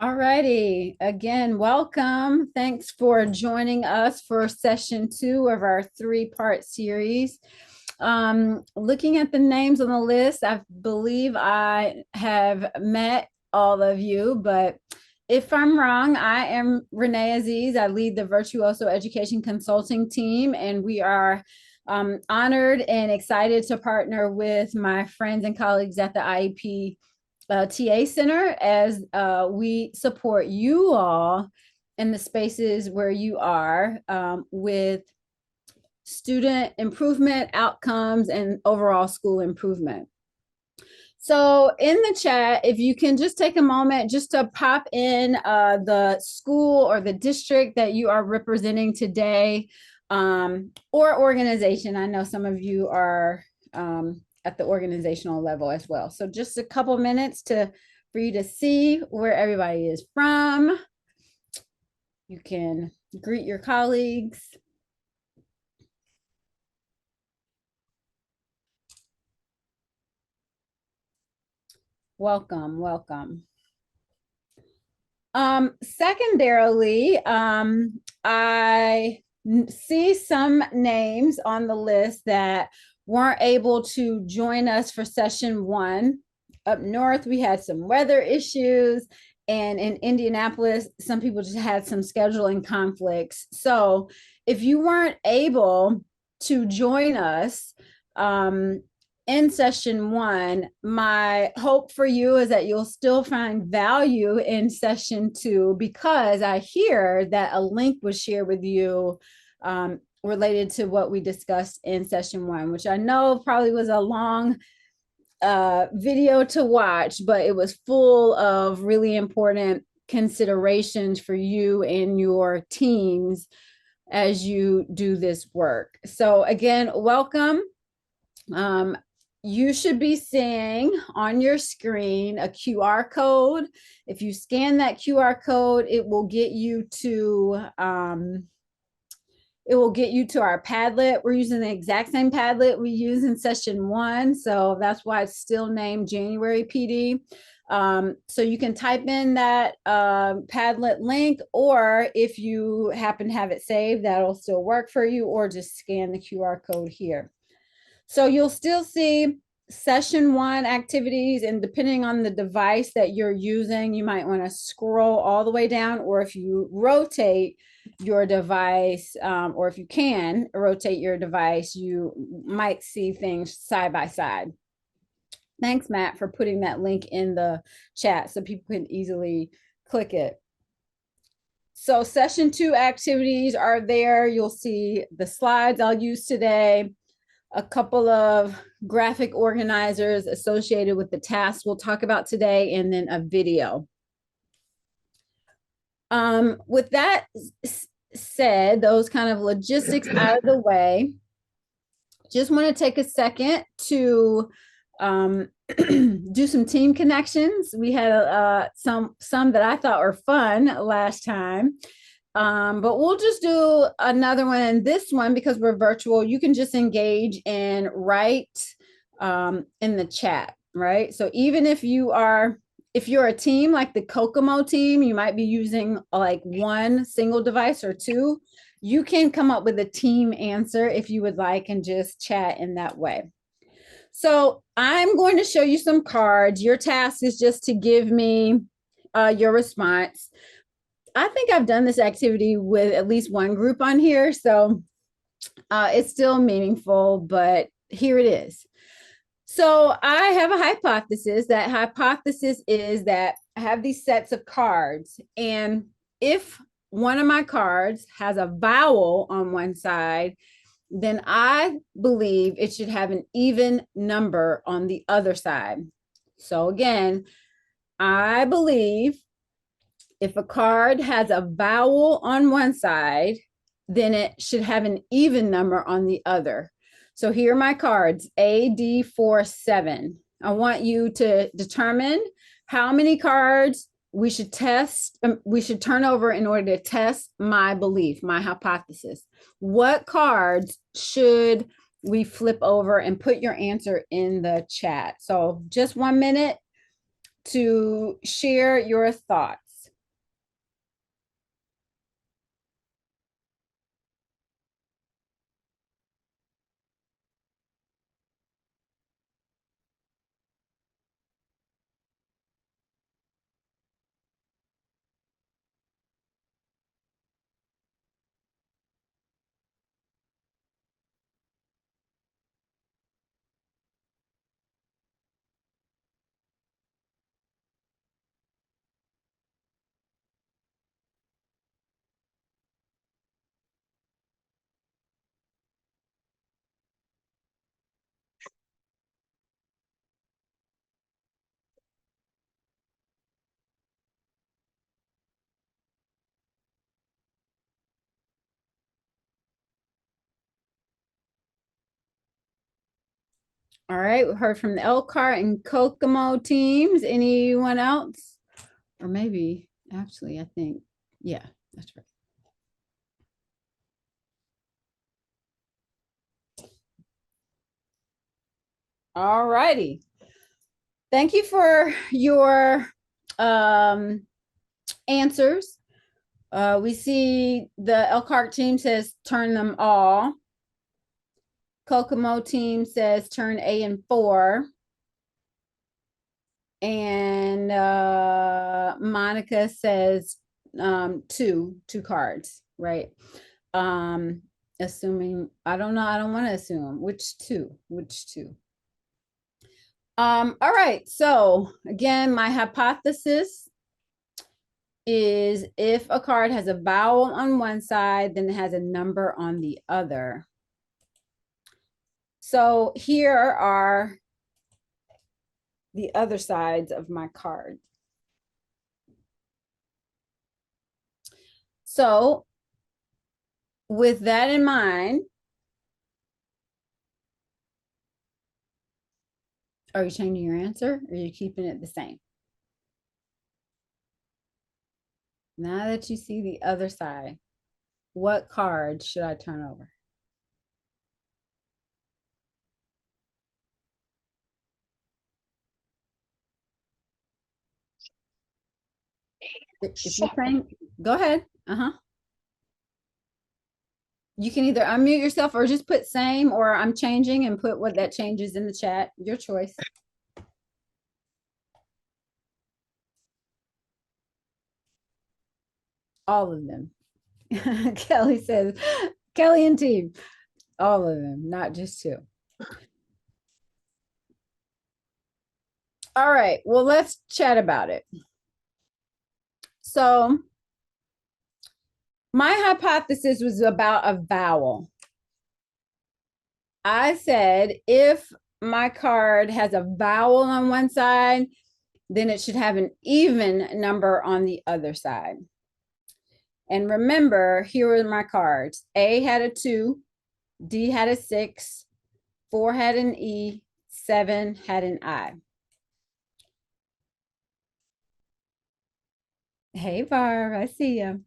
All righty. Again, welcome. Thanks for joining us for session 2 of our 3-part series. Looking at the names on the list, I believe I have met all of you, but if I'm wrong, I am Renee Aziz. I lead the Virtuoso Education Consulting team, and we are honored and excited to partner with my friends and colleagues at the IEP TA Center as we support you all in the spaces where you are with student improvement, outcomes, and overall school improvement. So in the chat, if you can just take a moment just to pop in the school or the district that you are representing today, or organization. I know some of you are at the organizational level as well. So just a couple minutes for you to see where everybody is from. You can greet your colleagues. Welcome, welcome. Secondarily, I see some names on the list that weren't able to join us for session 1. Up north, we had some weather issues, and in Indianapolis, some people just had some scheduling conflicts. So if you weren't able to join us, in session 1, my hope for you is that you'll still find value in session 2, because I hear that a link was shared with you related to what we discussed in session 1, which I know probably was a long video to watch, but it was full of really important considerations for you and your teams as you do this work. So again, welcome. You should be seeing on your screen a QR code. If you scan that QR code, it will get you to our Padlet. We're using the exact same Padlet we use in session 1, so that's why it's still named January PD. So you can type in that Padlet link, or if you happen to have it saved, that'll still work for you, or just scan the QR code here. So you'll still see session 1 activities, and depending on the device that you're using, you might want to scroll all the way down, or if you rotate your device, or if you can rotate your device, you might see things side by side. Thanks, Matt, for putting that link in the chat so people can easily click it. So session 2 activities are there. You'll see the slides I'll use today, a couple of graphic organizers associated with the tasks we'll talk about today, and then a video. With that said, those kind of logistics out of the way, just want to take a second to do some team connections. We had some that I thought were fun last time. But we'll just do another one. And this one, because we're virtual, you can just engage and write in the chat, right? So even if you're a team like the Kokomo team, you might be using like one single device or two. You can come up with a team answer if you would like, and just chat in that way. So I'm going to show you some cards. Your task is just to give me your response. I think I've done this activity with at least one group on here, so it's still meaningful, but here it is. So I have a hypothesis. That hypothesis is that I have these sets of cards, and if one of my cards has a vowel on one side, then I believe it should have an even number on the other side. So again, I believe if a card has a vowel on one side, then it should have an even number on the other. So here are my cards, AD47. I want you to determine how many cards we should turn over in order to test my belief, my hypothesis. What cards should we flip over? And put your answer in the chat. So just 1 minute to share your thoughts. All right, we heard from the Elkhart and Kokomo teams. Anyone else? Or maybe, actually, I think, yeah, that's right. All righty. Thank you for your answers. We see the Elkhart team says turn them all. Kokomo team says turn A and 4. And Monica says two cards, right? Assuming, I don't know, I don't want to assume which two. All right, so again, my hypothesis is if a card has a vowel on one side, then it has a number on the other. So here are the other sides of my card. So with that in mind, are you changing your answer or are you keeping it the same? Now that you see the other side, what card should I turn over? If you're saying, go ahead. You can either unmute yourself or just put same or I'm changing and put what that changes in the chat. Your choice. All of them. Kelly says, Kelly and team, all of them, not just two. All right, well, let's chat about it. So my hypothesis was about a vowel. I said, if my card has a vowel on one side, then it should have an even number on the other side. And remember, here are my cards. A had a 2, D had a 6, 4 had an E, 7 had an I. Hey, Barb, I see you.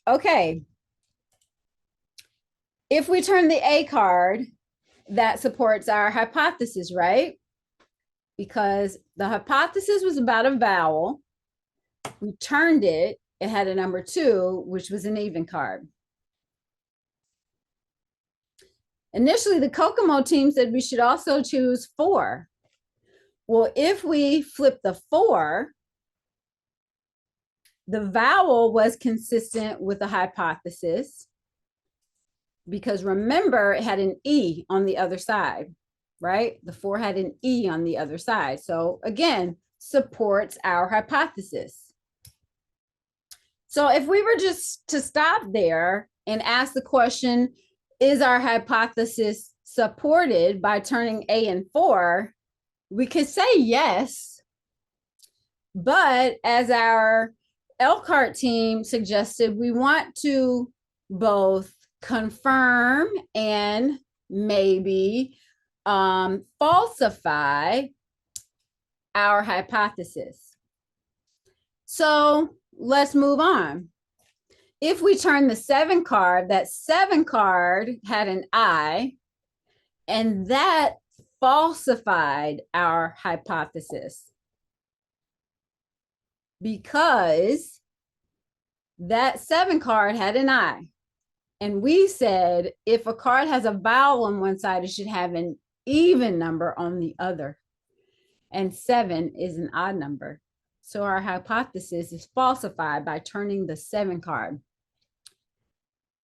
Okay. If we turn the A card, that supports our hypothesis, right? Because the hypothesis was about a vowel. We turned it, it had a number 2, which was an even card. Initially, the Kokomo team said we should also choose 4. Well, if we flip the 4, the vowel was consistent with the hypothesis because remember, it had an E on the other side, right? The 4 had an E on the other side. So again, supports our hypothesis. So if we were just to stop there and ask the question, is our hypothesis supported by turning A and 4? We could say yes. But as our Elkhart team suggested, we want to both confirm and maybe falsify our hypothesis. So let's move on. If we turn the 7 card, that 7 card had an I, and that falsified our hypothesis because that 7 card had an I. And we said if a card has a vowel on one side, it should have an even number on the other. And 7 is an odd number. So our hypothesis is falsified by turning the 7 card.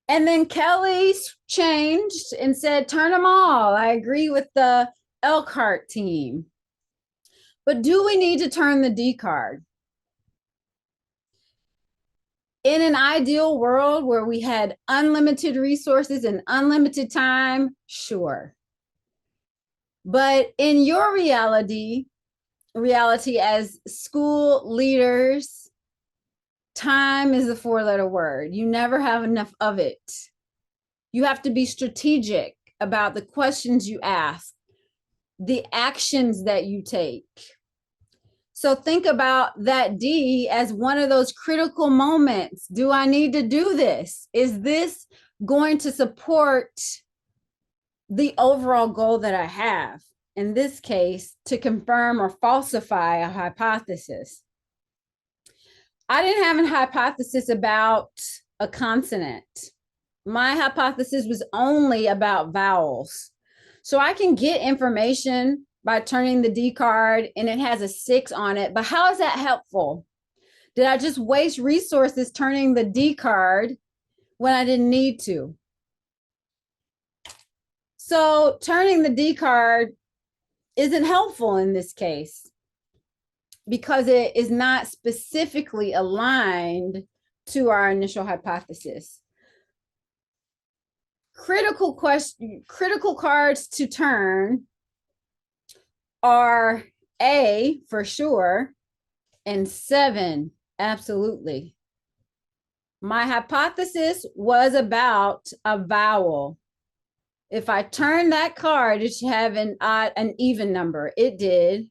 And then Kelly changed and said, turn them all. I agree with the Elkhart team. But do we need to turn the D card? In an ideal world where we had unlimited resources and unlimited time, sure. But in your reality as school leaders, time is a 4-letter word. You never have enough of it. You have to be strategic about the questions you ask. the actions that you take. So think about that D as one of those critical moments. Do I need to do this? Is this going to support the overall goal that I have? In this case, to confirm or falsify a hypothesis. I didn't have a hypothesis about a consonant. My hypothesis was only about vowels. So I can get information by turning the D card and it has a 6 on it. But how is that helpful? Did I just waste resources turning the D card when I didn't need to? So turning the D card isn't helpful in this case because it is not specifically aligned to our initial hypothesis. Critical cards to turn are A for sure and 7 absolutely. My hypothesis was about a vowel. If I turn that card, it should have an even number. It did.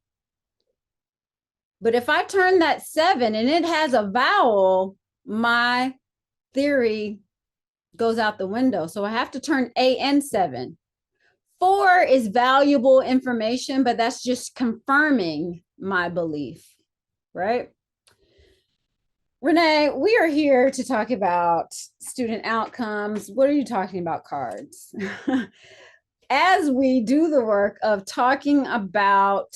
But if I turn that 7 and it has a vowel, my theory goes out the window. So I have to turn A and 7. 4 is valuable information, but that's just confirming my belief, right? Renee, we are here to talk about student outcomes. What are you talking about, cards? As we do the work of talking about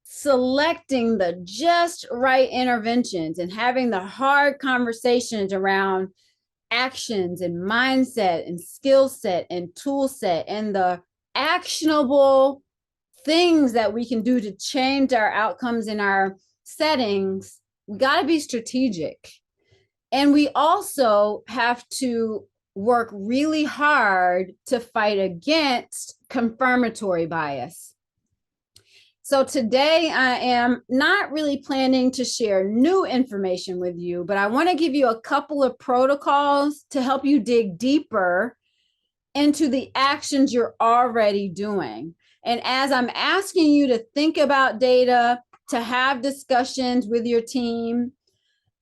selecting the just right interventions and having the hard conversations around actions and mindset and skill set and tool set and the actionable things that we can do to change our outcomes in our settings, we got to be strategic. And we also have to work really hard to fight against confirmatory bias. So today I am not really planning to share new information with you, but I want to give you a couple of protocols to help you dig deeper into the actions you're already doing. And as I'm asking you to think about data, to have discussions with your team,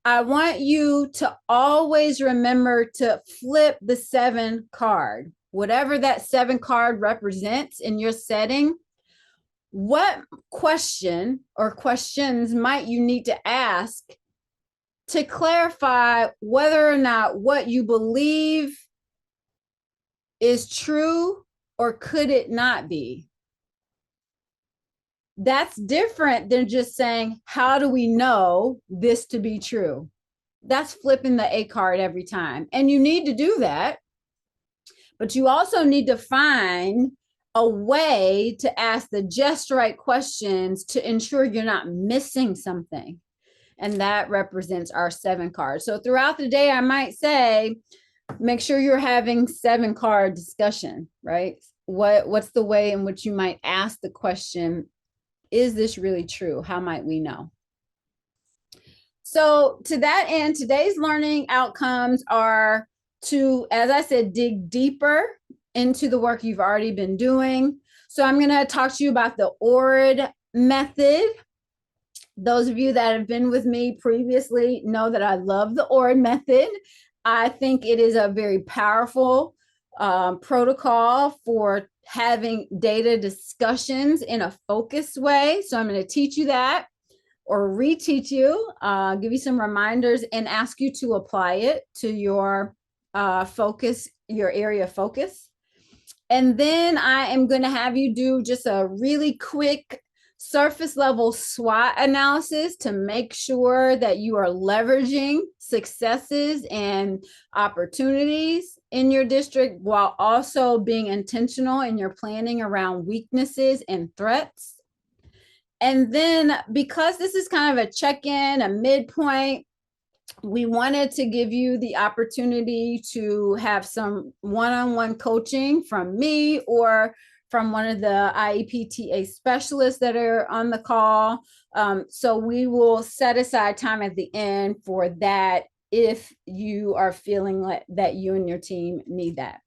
I want you to always remember to flip the 7 card, whatever that 7 card represents in your setting. What question or questions might you need to ask to clarify whether or not what you believe is true or could it not be? That's different than just saying, how do we know this to be true? That's flipping the A card every time. And you need to do that, but you also need to find a way to ask the just right questions to ensure you're not missing something. And that represents our 7 cards. So throughout the day, I might say, make sure you're having 7 card discussion, right? What's the way in which you might ask the question, is this really true? How might we know? So to that end, today's learning outcomes are to, as I said, dig deeper into the work you've already been doing. So I'm going to talk to you about the ORD method. Those of you that have been with me previously know that I love the ORD method. I think it is a very powerful protocol for having data discussions in a focused way. So I'm going to teach you that or reteach you, give you some reminders and ask you to apply it to your focus, your area of focus. And then I am going to have you do just a really quick surface level SWOT analysis to make sure that you are leveraging successes and opportunities in your district while also being intentional in your planning around weaknesses and threats. And then because this is kind of a check-in, a midpoint, we wanted to give you the opportunity to have some one-on-one coaching from me or from one of the IEPTA specialists that are on the call. So we will set aside time at the end for that if you are feeling like that you and your team need that.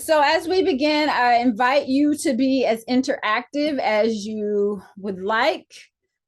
So as we begin, I invite you to be as interactive as you would like.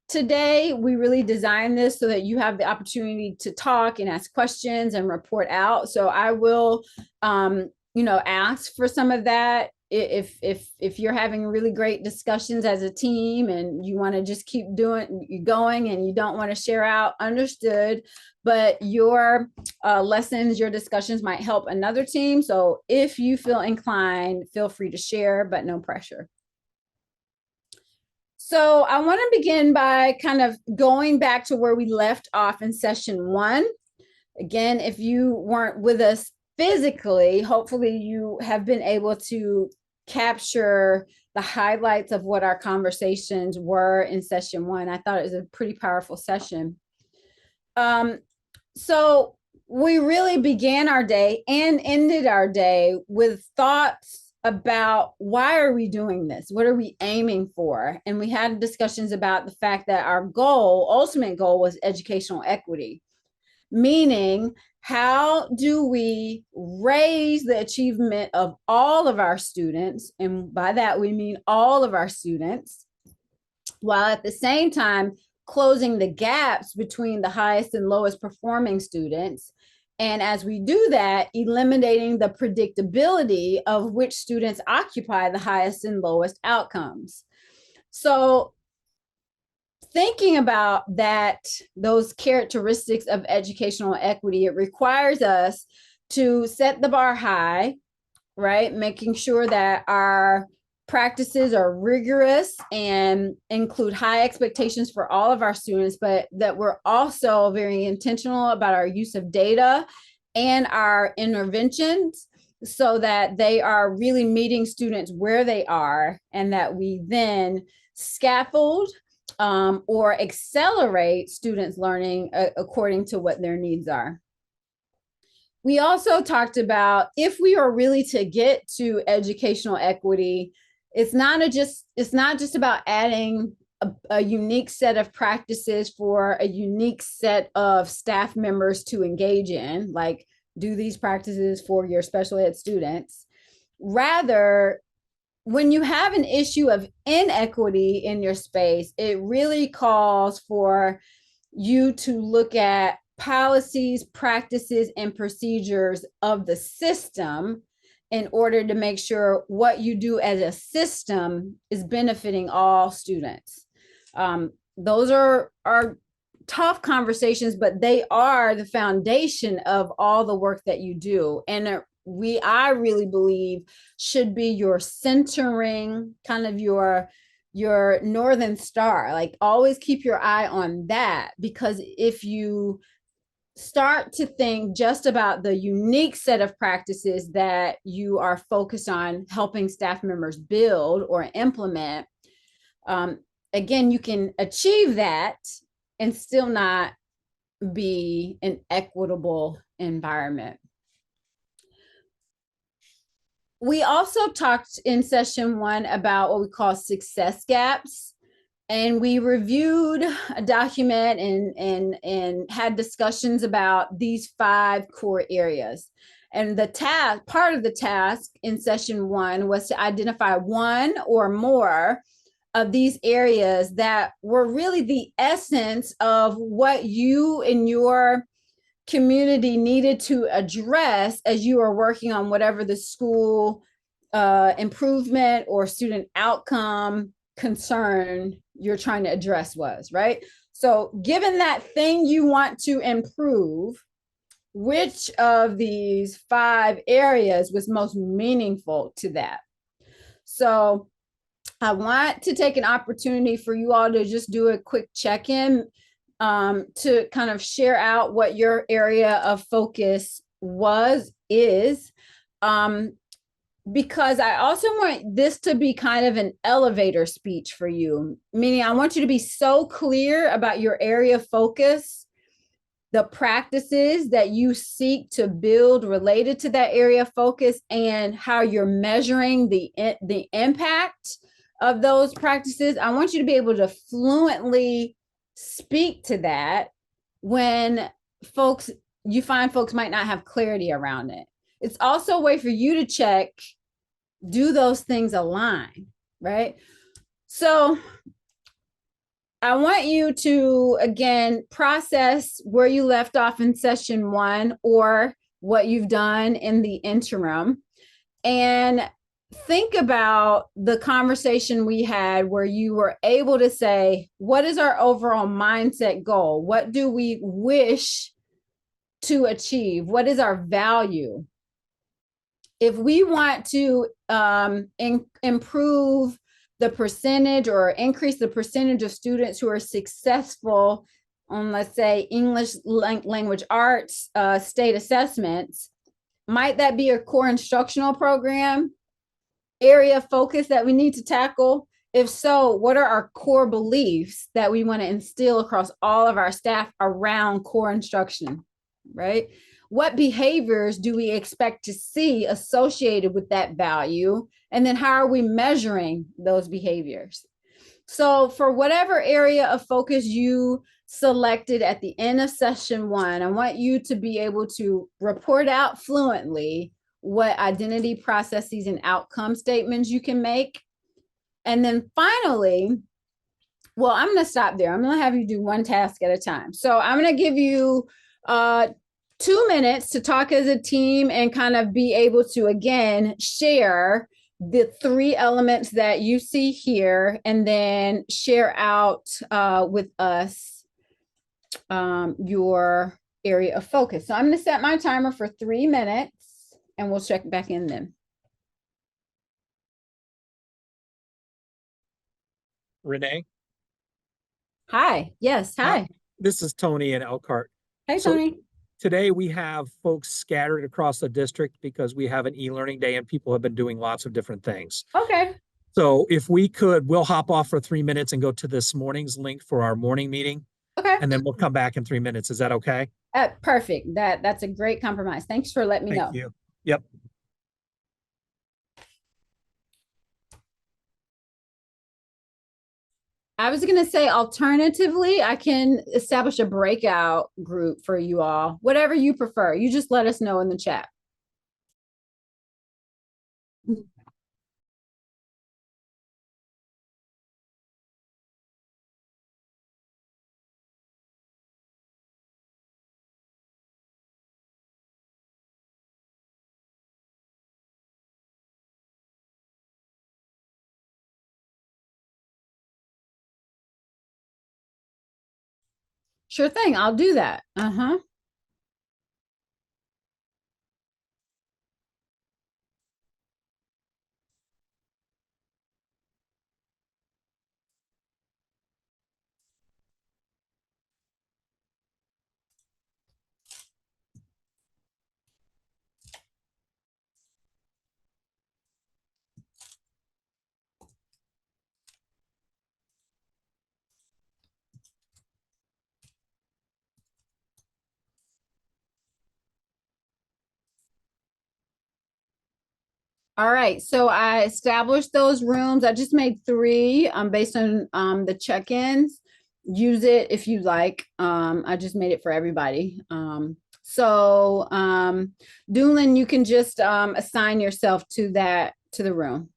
Today, we really designed this so that you have the opportunity to talk and ask questions and report out. So I will, ask for some of that. If you're having really great discussions as a team and you want to just keep going and you don't want to share out, understood. But your lessons, your discussions might help another team. So if you feel inclined, feel free to share, but no pressure. So I want to begin by kind of going back to where we left off in session 1. Again, if you weren't with us physically, hopefully you have been able to capture the highlights of what our conversations were in session 1. I thought it was a pretty powerful session. So we really began our day and ended our day with thoughts about why are we doing this? What are we aiming for? And we had discussions about the fact that our ultimate goal was educational equity, meaning how do we raise the achievement of all of our students? And by that, we mean all of our students, while at the same time closing the gaps between the highest and lowest performing students. And as we do that, eliminating the predictability of which students occupy the highest and lowest outcomes. So thinking about those characteristics of educational equity, it requires us to set the bar high, right? Making sure that our practices are rigorous and include high expectations for all of our students, but that we're also very intentional about our use of data and our interventions so that they are really meeting students where they are, and that we then scaffold or accelerate students' learning according to what their needs are. We also talked about if we are really to get to educational equity, it's not just about adding a unique set of practices for a unique set of staff members to engage in, like do these practices for your special ed students. Rather, when you have an issue of inequity in your space, it really calls for you to look at policies, practices, and procedures of the system in order to make sure what you do as a system is benefiting all students. Those are tough conversations, but they are the foundation of all the work that you do. And I really believe should be your centering, kind of your northern star. Like always keep your eye on that, because if you start to think just about the unique set of practices that you are focused on helping staff members build or implement, again, you can achieve that and still not be an equitable environment. We also talked in session 1 about what we call success gaps. And we reviewed a document and had discussions about these 5 core areas. And part of the task in session 1 was to identify one or more of these areas that were really the essence of what you and your community needed to address as you are working on whatever the school improvement or student outcome concern you're trying to address was, right? So given that thing you want to improve, which of these 5 areas was most meaningful to that? So I want to take an opportunity for you all to just do a quick check-in to kind of share out what your area of focus is. Because I also want this to be kind of an elevator speech for you, meaning I want you to be so clear about your area of focus, the practices that you seek to build related to that area of focus, and how you're measuring the impact of those practices. I want you to be able to fluently speak to that when you find folks might not have clarity around it. It's also a way for you to check do those things align, right? So I want you to, again, process where you left off in session one or what you've done in the interim. And think about the conversation we had where you were able to say, what is our overall mindset goal? What do we wish to achieve? What is our value? If we want to improve the percentage or increase the percentage of students who are successful on, let's say, English language arts state assessments, might that be a core instructional program area of focus that we need to tackle? If so, what are our core beliefs that we want to instill across all of our staff around core instruction, right? What behaviors do we expect to see associated with that value? And then how are we measuring those behaviors? So for whatever area of focus you selected at the end of session one, I want you to be able to report out fluently what identity processes and outcome statements you can make. And then finally, well, I'm going to stop there. I'm going to have you do one task at a time. So I'm going to give you 2 minutes to talk as a team and kind of be able to, again, share the 3 elements that you see here, and then share out with us your area of focus. So I'm going to set my timer for 3 minutes and we'll check back in then. Renee? Hi. Yes. Hi. This is Tony in Elkhart. Hey, Tony. Today we have folks scattered across the district because we have an e-learning day and people have been doing lots of different things. Okay. So if we could, we'll hop off for 3 minutes and go to this morning's link for our morning meeting. Okay. And then we'll come back in 3 minutes. Is that okay? Perfect. That's a great compromise. Thanks for letting me know. Thank you. Yep. I was going to say, alternatively, I can establish a breakout group for you all, whatever you prefer. You just let us know in the chat. Sure thing. I'll do that. Uh-huh. All right, so I established those rooms. I just made 3 based on the check-ins. Use it if you like. I just made it for everybody. So Doolin, you can just assign yourself to the room.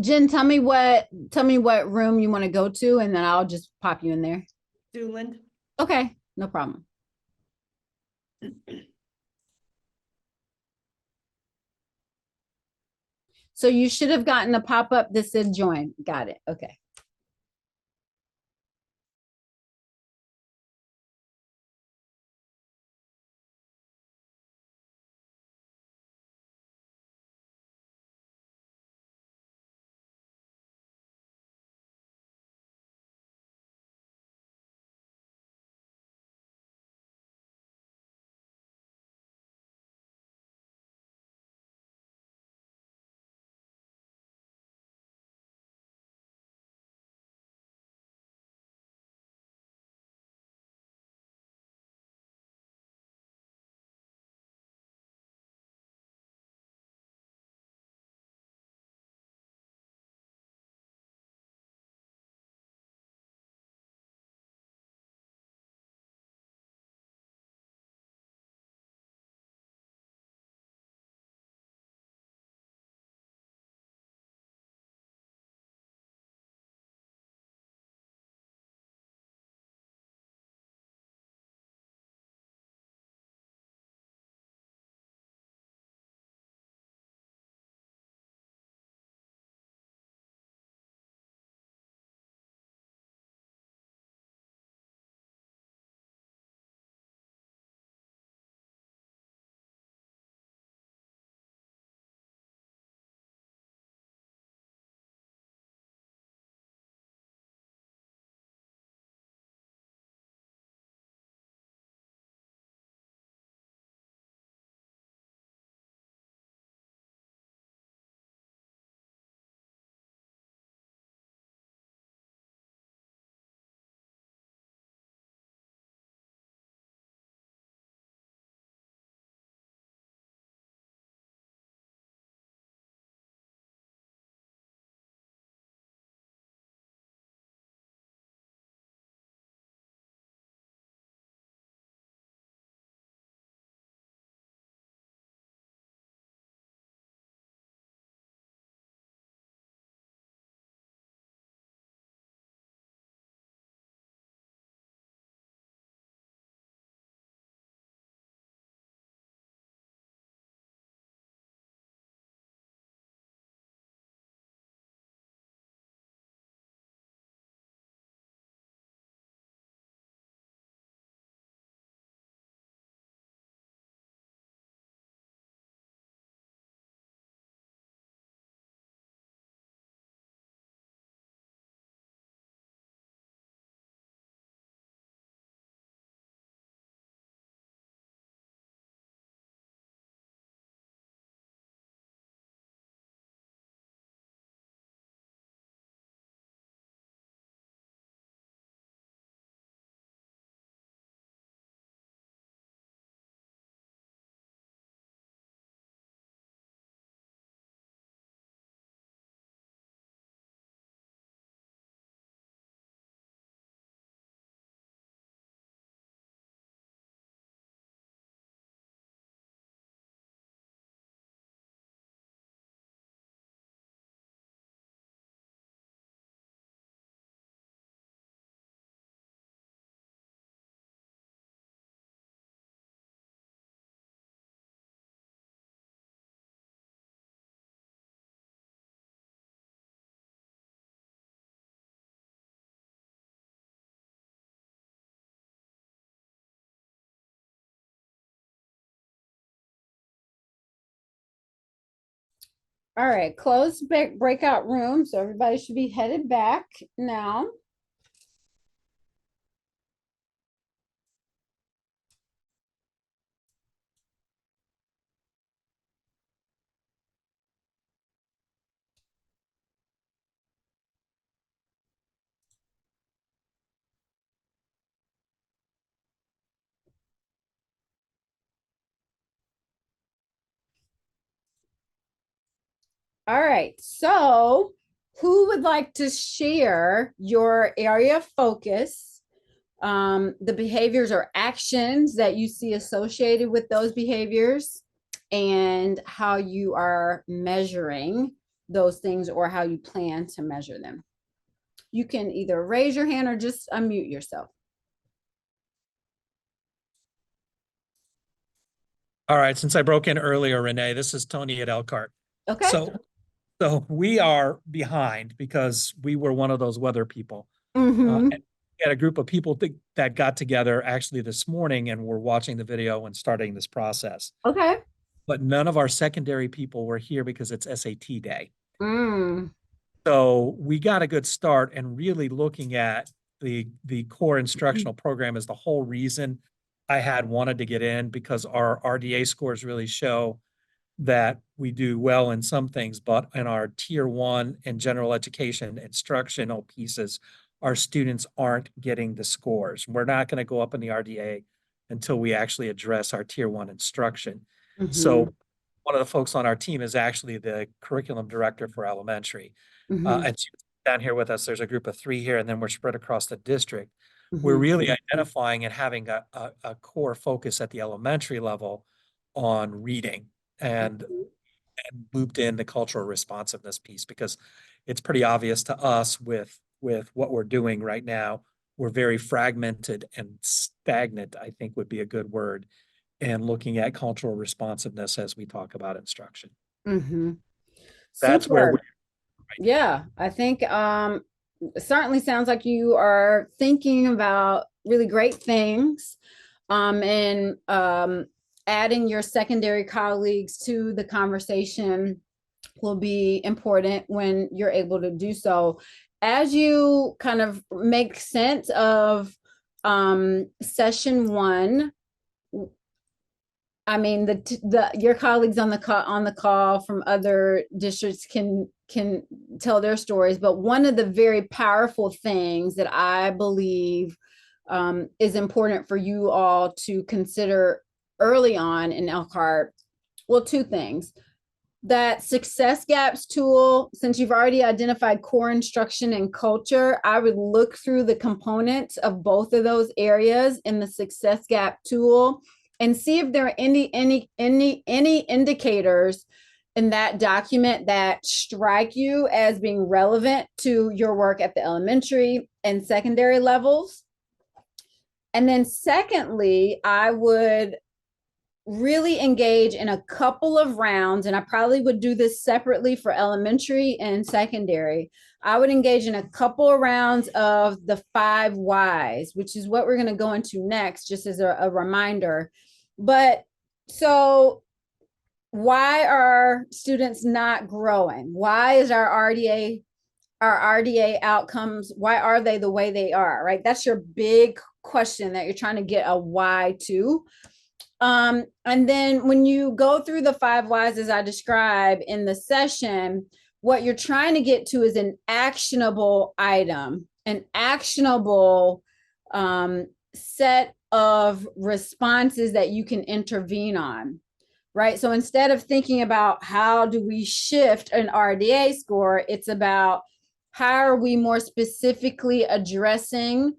Jen, tell me what room you want to go to, and then I'll just pop you in there. Doolin. Okay, no problem. So you should have gotten a pop-up that said join. Got it. Okay. All right, closed breakout room. So everybody should be headed back now. All right, so who would like to share your area of focus, the behaviors or actions that you see associated with those behaviors, and how you are measuring those things or how you plan to measure them? You can either raise your hand or just unmute yourself. All right, since I broke in earlier, Renee, this is Tony at Elkhart. Okay. So we are behind because we were one of those weather people. Mm-hmm. And we had a group of people that got together actually this morning and were watching the video and starting this process. Okay. But none of our secondary people were here because it's SAT day. Mm. So we got a good start and really looking at the core instructional program is the whole reason I had wanted to get in, because our RDA scores really show that we do well in some things, but in our tier one and general education instructional pieces, our students aren't getting the scores. We're not going to go up in the RDA until we actually address our tier one instruction. Mm-hmm. So one of the folks on our team is actually the curriculum director for elementary. Mm-hmm. And she's down here with us. There's a group of 3 here, and then we're spread across the district. We're Mm-hmm. really identifying and having a core focus at the elementary level on reading and looped in the cultural responsiveness piece, because it's pretty obvious to us with what we're doing right now. We're very fragmented and stagnant, I think would be a good word, and looking at cultural responsiveness as we talk about instruction. Mm-hmm. That's where Super. Yeah, I think it certainly sounds like you are thinking about really great things, and adding your secondary colleagues to the conversation will be important when you're able to do so. As you kind of make sense of session one, I mean, your colleagues on the call from other districts can tell their stories, but one of the very powerful things that I believe is important for you all to consider early on in Elkhart, well, 2 things. That Success Gaps tool, since you've already identified core instruction and culture, I would look through the components of both of those areas in the Success Gap tool and see if there are any indicators in that document that strike you as being relevant to your work at the elementary and secondary levels. And then secondly, I would really engage in a couple of rounds, and I probably would do this separately for elementary and secondary. I would engage in a couple of rounds of the 5 whys, which is what we're going to go into next, just as a reminder. But so why are students not growing? Why is our RDA outcomes, why are they the way they are, right? That's your big question that you're trying to get a why to. And then when you go through the 5 whys as I describe in the session, what you're trying to get to is an actionable item, an actionable set of responses that you can intervene on, right? So instead of thinking about how do we shift an RDA score, it's about how are we more specifically addressing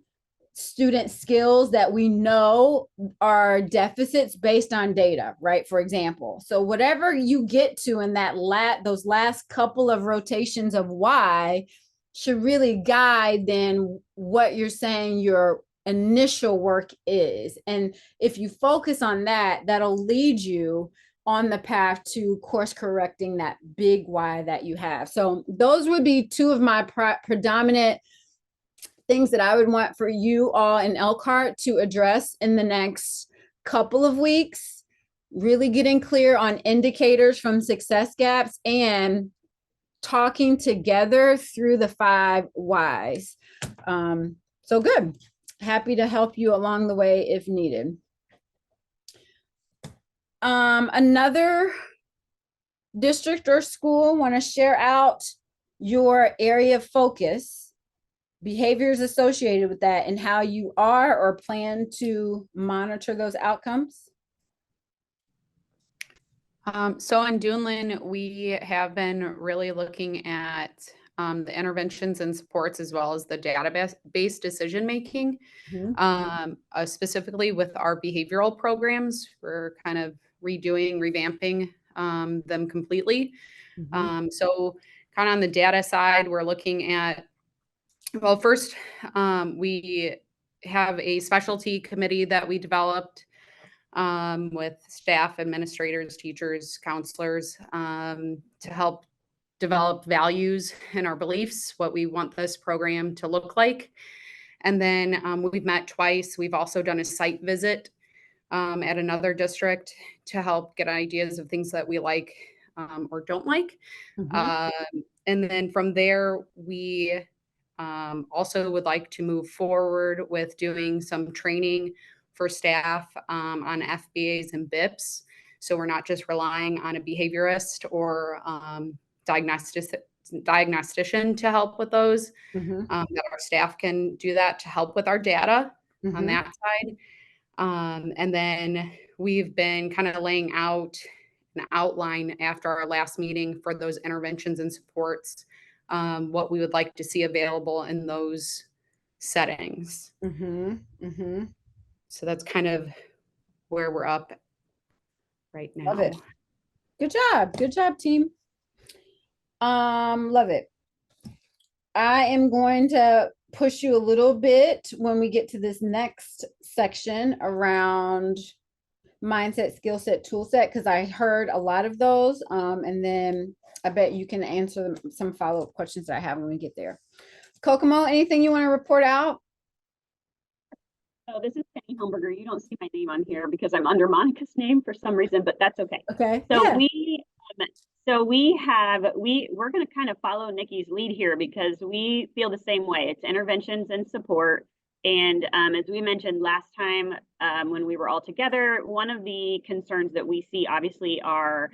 student skills that we know are deficits based on data, right? For example, so whatever you get to in that those last couple of rotations of why should really guide then what you're saying your initial work is. And if you focus on that, that'll lead you on the path to course correcting that big why that you have. So those would be 2 of my predominant things that I would want for you all in Elkhart to address in the next couple of weeks. really getting clear on indicators from success gaps and talking together through the 5 whys. So good. Happy to help you along the way if needed. Another district or school want to share out your area of focus, behaviors associated with that, and how you are or plan to monitor those outcomes? So in Duneland, we have been really looking at the interventions and supports as well as the database decision making. Specifically with our behavioral programs, we're kind of revamping them completely. So kind of on the data side, we're looking at, well, first, we have a specialty committee that we developed with staff, administrators, teachers, counselors, to help develop values and our beliefs, what we want this program to look like. And then we've met twice. We've also done a site visit at another district to help get ideas of things that we like or don't like. And then from there, we also would like to move forward with doing some training for staff on FBAs and BIPs. So we're not just relying on a behaviorist or diagnostician to help with those, that our staff can do that to help with our data on that side. And then we've been kind of laying out an outline after our last meeting for those interventions and supports, what we would like to see available in those settings. So that's kind of where we're up right now. Love it. Good job. Good job, team. Love it. I am going to push you a little bit when we get to this next section around mindset, skill set, tool set, because I heard a lot of those. And then I bet you can answer some follow-up questions that I have when we get there. Kokomo, anything you want to report out? Oh, this is Penny Helmberger. You don't see my name on here because I'm under Monica's name for some reason, but that's okay. Okay. So yeah. We're going to kind of follow Nikki's lead here because we feel the same way. It's interventions and support. And as we mentioned last time when we were all together, one of the concerns that we see obviously are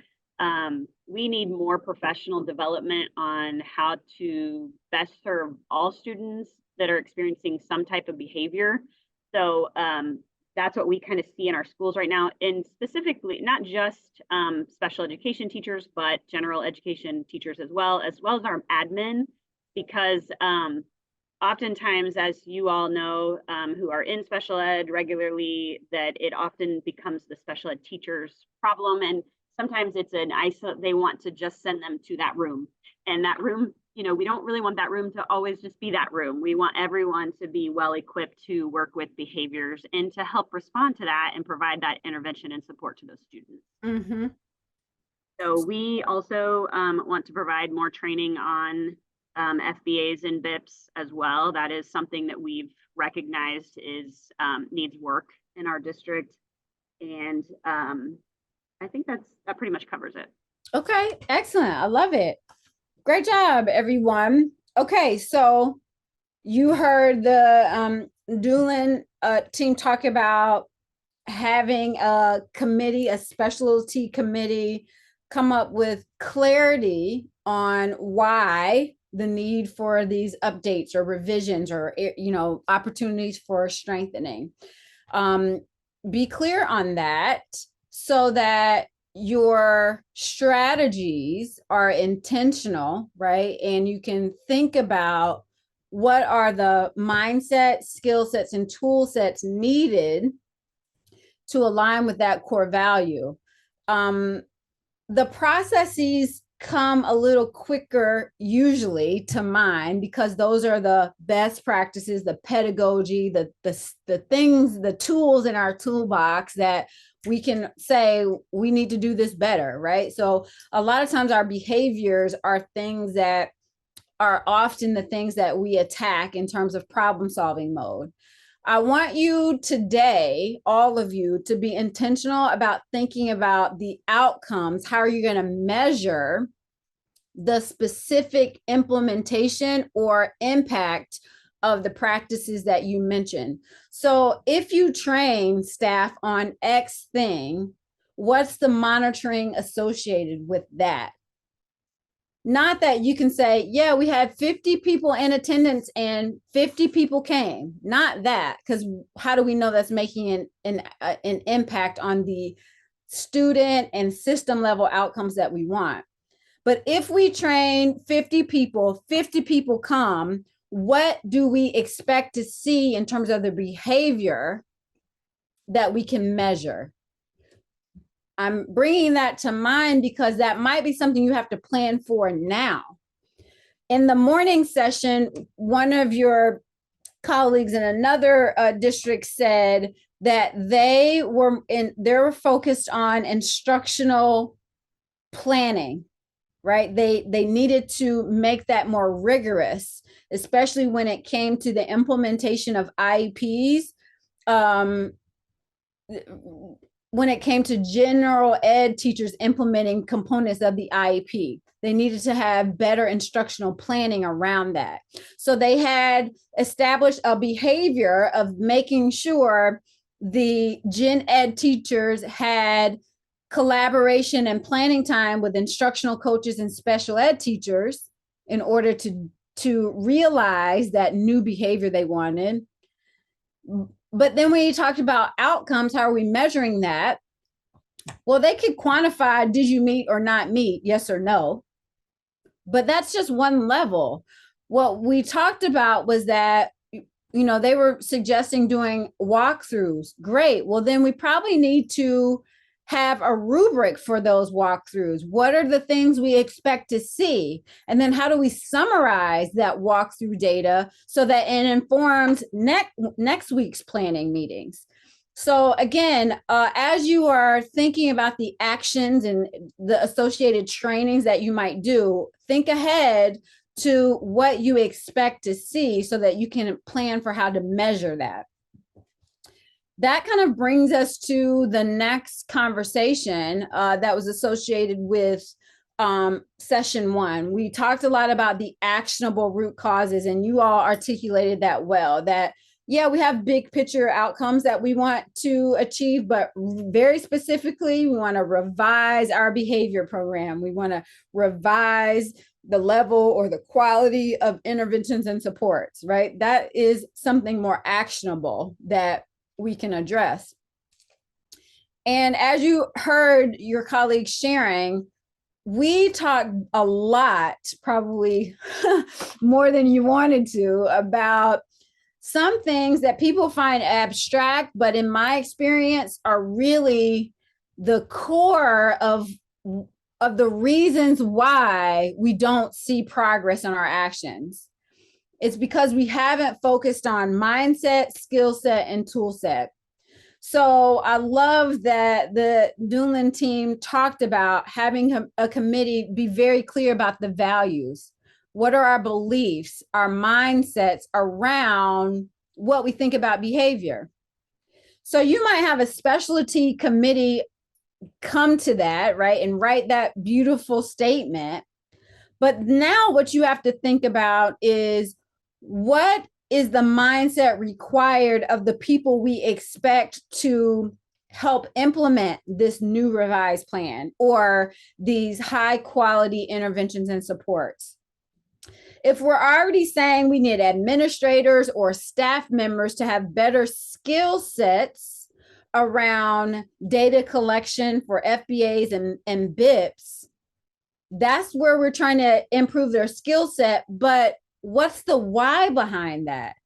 we need more professional development on how to best serve all students that are experiencing some type of behavior. So that's what we kind of see in our schools right now, and specifically not just special education teachers, but general education teachers as well as our admin, because oftentimes, as you all know, who are in special ed regularly, that it often becomes the special ed teacher's problem, and sometimes it's they want to just send them to that room, and that room, we don't really want that room to always just be that room. We want everyone to be well equipped to work with behaviors and to help respond to that and provide that intervention and support to those students. So we also want to provide more training on FBAs and BIPs as well. That is something that we've recognized needs work in our district. And I think that pretty much covers it. Okay, excellent. I love it. Great job, everyone. Okay, so you heard the Duneland team talk about having a committee, a specialty committee, come up with clarity on why the need for these updates or revisions or opportunities for strengthening. Be clear on that so that your strategies are intentional, right? And you can think about what are the mindset, skill sets, and tool sets needed to align with that core value. The processes come a little quicker usually to mind because those are the best practices, the pedagogy, the things, the tools in our toolbox that we can say we need to do this better, right? So a lot of times our behaviors are things that are often the things that we attack in terms of problem solving mode. I want you today, all of you, to be intentional about thinking about the outcomes. How are you going to measure the specific implementation or impact of the practices that you mentioned? So if you train staff on X thing, what's the monitoring associated with that? Not that you can say, yeah, we had 50 people in attendance and 50 people came. Not that, because how do we know that's making an impact on the student and system level outcomes that we want? But if we train 50 people come, what do we expect to see in terms of the behavior that we can measure? I'm bringing that to mind because that might be something you have to plan for now. In the morning session, one of your colleagues in another district said that they were focused on instructional planning, right? They needed to make that more rigorous, especially when it came to the implementation of IEPs. When it came to general ed teachers implementing components of the IEP, they needed to have better instructional planning around that. So they had established a behavior of making sure the gen ed teachers had collaboration and planning time with instructional coaches and special ed teachers in order to realize that new behavior they wanted. But then when you talked about outcomes, how are we measuring that? Well, they could quantify, did you meet or not meet, yes or no? But that's just one level. What we talked about was that, they were suggesting doing walkthroughs. Great. Well, then we probably need to have a rubric for those walkthroughs. What are the things we expect to see? And then how do we summarize that walkthrough data so that it informs next week's planning meetings? So again, as you are thinking about the actions and the associated trainings that you might do, think ahead to what you expect to see so that you can plan for how to measure that. That kind of brings us to the next conversation that was associated with session 1. We talked a lot about the actionable root causes, and you all articulated that well, that yeah, we have big picture outcomes that we want to achieve, but very specifically, we want to revise our behavior program. We want to revise the level or the quality of interventions and supports, right? That is something more actionable that we can address. And as you heard your colleagues sharing, we talked a lot, probably more than you wanted to, about some things that people find abstract, but in my experience are really the core of the reasons why we don't see progress in our actions. It's because we haven't focused on mindset, skill set, and tool set. So I love that the Newland team talked about having a committee be very clear about the values. What are our beliefs, our mindsets around what we think about behavior? So you might have a specialty committee come to that, right, and write that beautiful statement. But now what you have to think about is, what is the mindset required of the people we expect to help implement this new revised plan or these high quality interventions and supports? If we're already saying we need administrators or staff members to have better skill sets around data collection for FBAs and BIPs, that's where we're trying to improve their skill set. But what's the why behind that?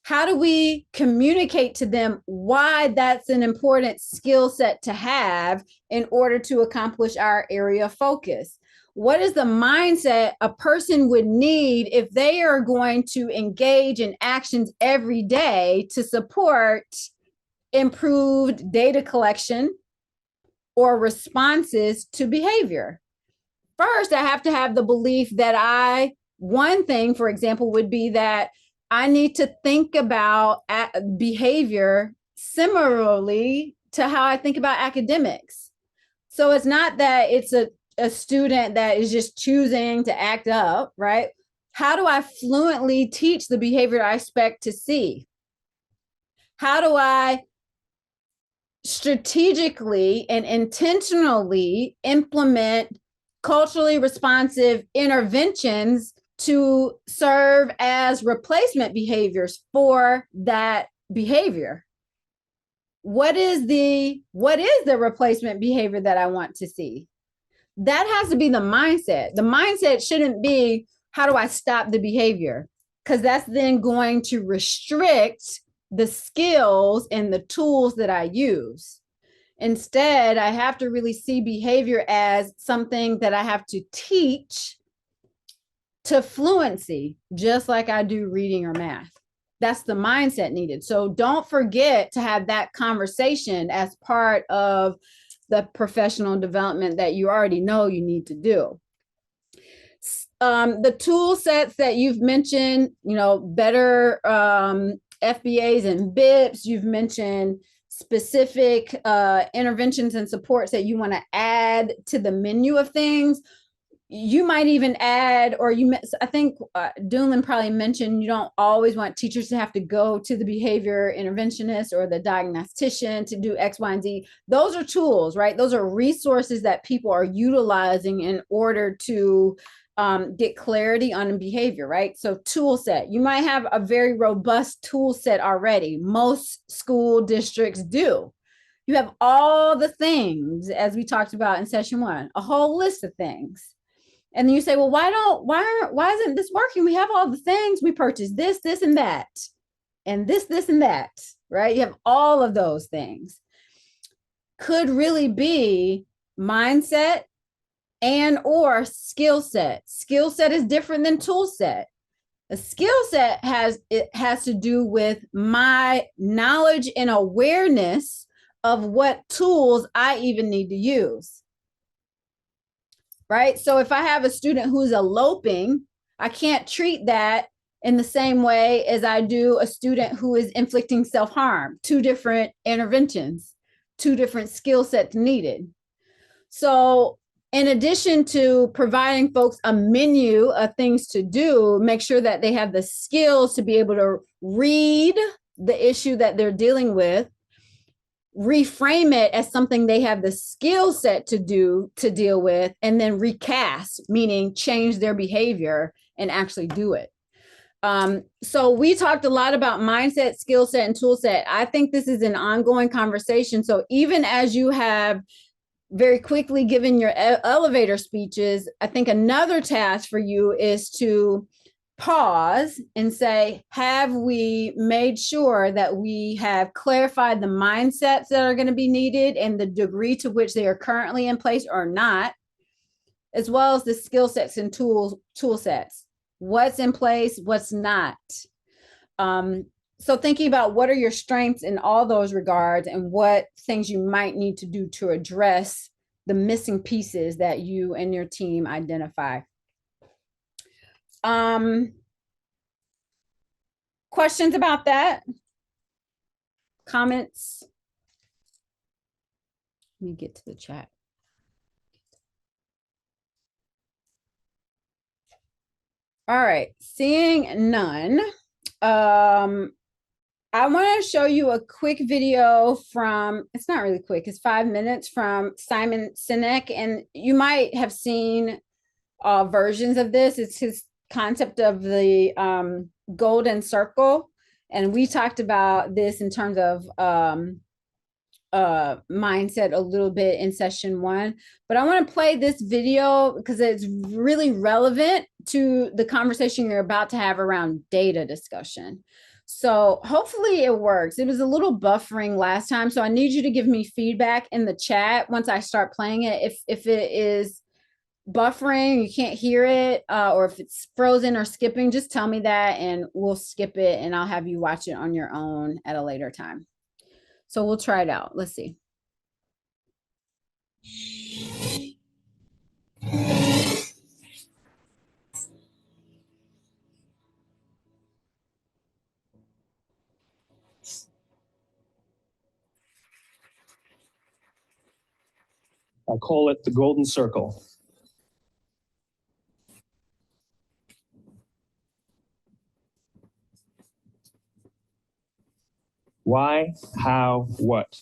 How do we communicate to them why that's an important skill set to have in order to accomplish our area of focus? What is the mindset a person would need if they are going to engage in actions every day to support improved data collection or responses to behavior? First, I have to have the belief that one thing, for example, would be that I need to think about behavior similarly to how I think about academics. So it's not that it's a student that is just choosing to act up, right? How do I fluently teach the behavior I expect to see? How do I strategically and intentionally implement culturally responsive interventions to serve as replacement behaviors for that behavior? What is the replacement behavior that I want to see? That has to be the mindset. The mindset shouldn't be, how do I stop the behavior? Because that's then going to restrict the skills and the tools that I use. Instead, I have to really see behavior as something that I have to teach to fluency, just like I do reading or math. That's the mindset needed. So don't forget to have that conversation as part of the professional development that you already know you need to do. The tool sets that you've mentioned, better FBAs and BIPs, you've mentioned specific interventions and supports that you want to add to the menu of things. You might even add, I think Doolin probably mentioned, you don't always want teachers to have to go to the behavior interventionist or the diagnostician to do X, Y, and Z. Those are tools, right? Those are resources that people are utilizing in order to get clarity on behavior, right? So tool set, you might have a very robust tool set already. Most school districts do. You have all the things, as we talked about in session 1, a whole list of things. And then you say, well, why isn't this working? We have all the things. We purchased this, and that, and this, and that, right? You have all of those things. Could really be mindset and or skill set. Skill set is different than tool set. A skill set has to do with my knowledge and awareness of what tools I even need to use. Right? So if I have a student who's eloping, I can't treat that in the same way as I do a student who is inflicting self-harm. 2 different interventions, 2 different skill sets needed. So in addition to providing folks a menu of things to do, make sure that they have the skills to be able to read the issue that they're dealing with, reframe it as something they have the skill set to deal with, and then recast, meaning change their behavior and actually do it. So we talked a lot about mindset, skill set, and tool set. I think this is an ongoing conversation. So even as you have very quickly given your elevator speeches, I think another task for you is to pause and say, have we made sure that we have clarified the mindsets that are going to be needed and the degree to which they are currently in place or not, as well as the skill sets and tool sets, what's in place, what's not. So thinking about what are your strengths in all those regards and what things you might need to do to address the missing pieces that you and your team identify. Questions about that? Comments? Let me get to the chat. All right, seeing none. I want to show you a quick video from, it's not really quick, it's 5 minutes, from Simon Sinek, and you might have seen versions of this. It's his concept of the golden circle, and we talked about this in terms of mindset a little bit in session 1, but I want to play this video because it's really relevant to the conversation you're about to have around data discussion. So hopefully it works. It was a little buffering last time, so I need you to give me feedback in the chat once I start playing it. If it is buffering, you can't hear it, or if it's frozen or skipping, just tell me that and we'll skip it and I'll have you watch it on your own at a later time. So we'll try it out. Let's see. I call it the golden circle. Why, how, what?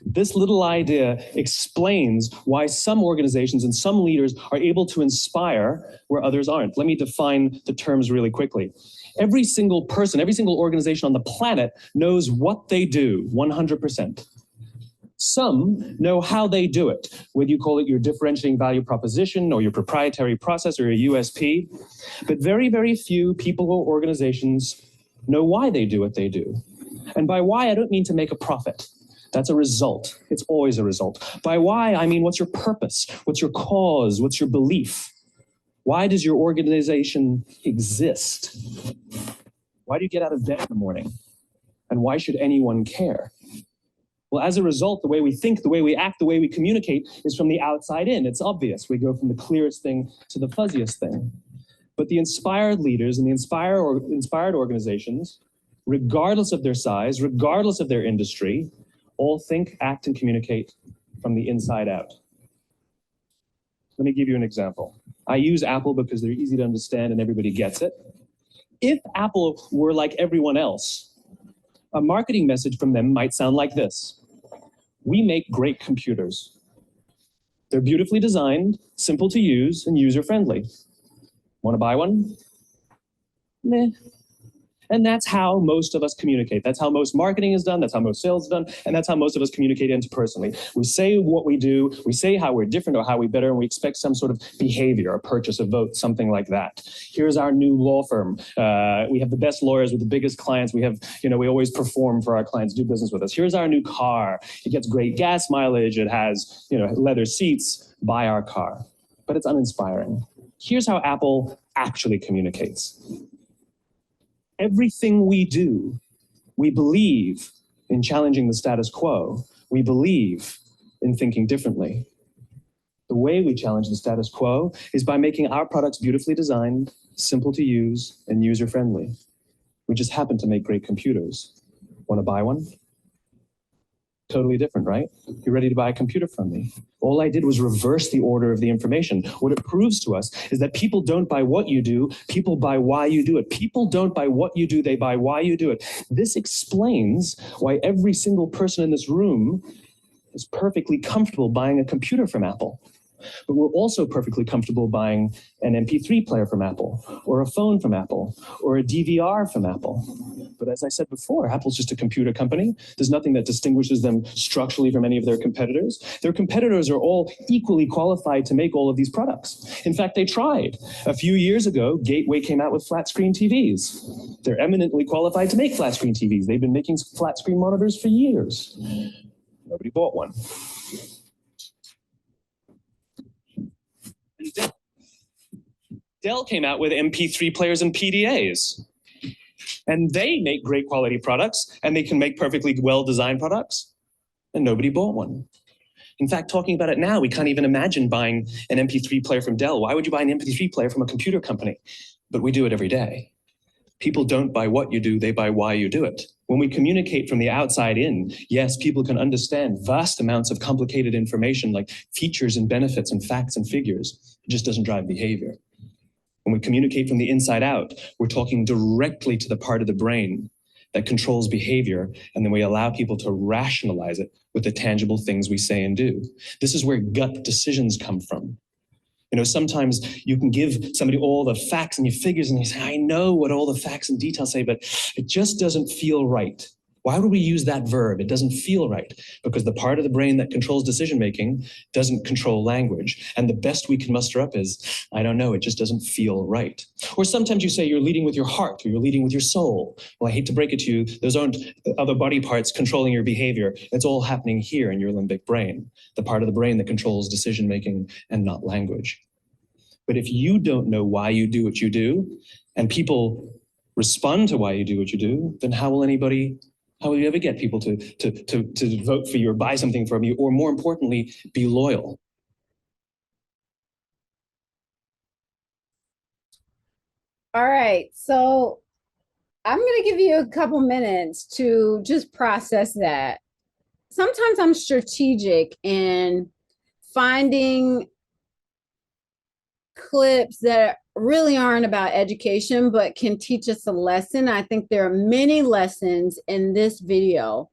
This little idea explains why some organizations and some leaders are able to inspire where others aren't. Let me define the terms really quickly. Every single person, every single organization on the planet knows what they do 100%. Some know how they do it, whether you call it your differentiating value proposition or your proprietary process or your USP. But very, very few people or organizations know why they do what they do. And by why, I don't mean to make a profit. That's a result. It's always a result. By why, I mean, what's your purpose? What's your cause? What's your belief? Why does your organization exist? Why do you get out of bed in the morning? And why should anyone care? Well, as a result, the way we think, the way we act, the way we communicate is from the outside in. It's obvious. We go from the clearest thing to the fuzziest thing. But the inspired leaders and the inspired organizations, regardless of their size, regardless of their industry, all think, act, and communicate from the inside out. Let me give you an example. I use Apple because they're easy to understand and everybody gets it. If Apple were like everyone else, a marketing message from them might sound like this. We make great computers. They're beautifully designed, simple to use, and user-friendly. Want to buy one? Meh. And that's how most of us communicate. That's how most marketing is done. That's how most sales is done. And that's how most of us communicate interpersonally. We say what we do. We say how we're different or how we're better, and we expect some sort of behavior, a purchase, a vote, something like that. Here's our new law firm. We have the best lawyers with the biggest clients. We have, we always perform for our clients, do business with us. Here's our new car. It gets great gas mileage. It has, leather seats. Buy our car. But it's uninspiring. Here's how Apple actually communicates. Everything we do, we believe in challenging the status quo. We believe in thinking differently. The way we challenge the status quo is by making our products beautifully designed, simple to use, and user-friendly. We just happen to make great computers. Want to buy one? Totally different, right? You're ready to buy a computer from me. All I did was reverse the order of the information. What it proves to us is that people don't buy what you do, people buy why you do it. People don't buy what you do, they buy why you do it. This explains why every single person in this room is perfectly comfortable buying a computer from Apple. But we're also perfectly comfortable buying an MP3 player from Apple, or a phone from Apple, or a DVR from Apple. But as I said before, Apple's just a computer company. There's nothing that distinguishes them structurally from any of their competitors. Their competitors are all equally qualified to make all of these products. In fact, they tried. A few years ago, Gateway came out with flat screen TVs. They're eminently qualified to make flat screen TVs. They've been making flat screen monitors for years. Nobody bought one. Dell came out with MP3 players and PDAs. And they make great quality products, and they can make perfectly well-designed products, and nobody bought one. In fact, talking about it now, we can't even imagine buying an MP3 player from Dell. Why would you buy an MP3 player from a computer company? But we do it every day. People don't buy what you do, they buy why you do it. When we communicate from the outside in, yes, people can understand vast amounts of complicated information like features and benefits and facts and figures. It just doesn't drive behavior. When we communicate from the inside out, we're talking directly to the part of the brain that controls behavior, and then we allow people to rationalize it with the tangible things we say and do. This is where gut decisions come from. Sometimes you can give somebody all the facts and your figures and you say, I know what all the facts and details say, but it just doesn't feel right. Why would we use that verb? It doesn't feel right, because the part of the brain that controls decision-making doesn't control language. And the best we can muster up is, I don't know, it just doesn't feel right. Or sometimes you say you're leading with your heart or you're leading with your soul. Well, I hate to break it to you, those aren't other body parts controlling your behavior. It's all happening here in your limbic brain, the part of the brain that controls decision-making and not language. But if you don't know why you do what you do, and people respond to why you do what you do, then how will you ever get people to vote for you or buy something from you, or more importantly, be loyal? All right, so I'm going to give you a couple minutes to just process that. Sometimes I'm strategic in finding clips that really aren't about education, but can teach us a lesson. I think there are many lessons in this video.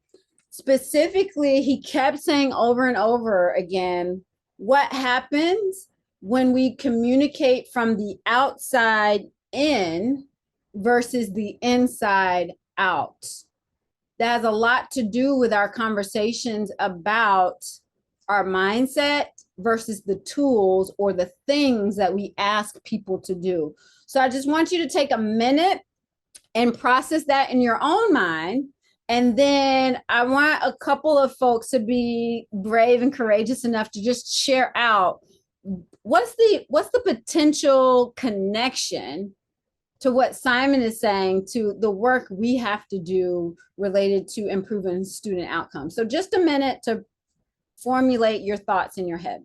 Specifically, he kept saying over and over again, what happens when we communicate from the outside in versus the inside out. That has a lot to do with our conversations about our mindset versus the tools or the things that we ask people to do. So I just want you to take a minute and process that in your own mind. And then I want a couple of folks to be brave and courageous enough to just share out what's the potential connection to what Simon is saying to the work we have to do related to improving student outcomes. So just a minute to formulate your thoughts in your head.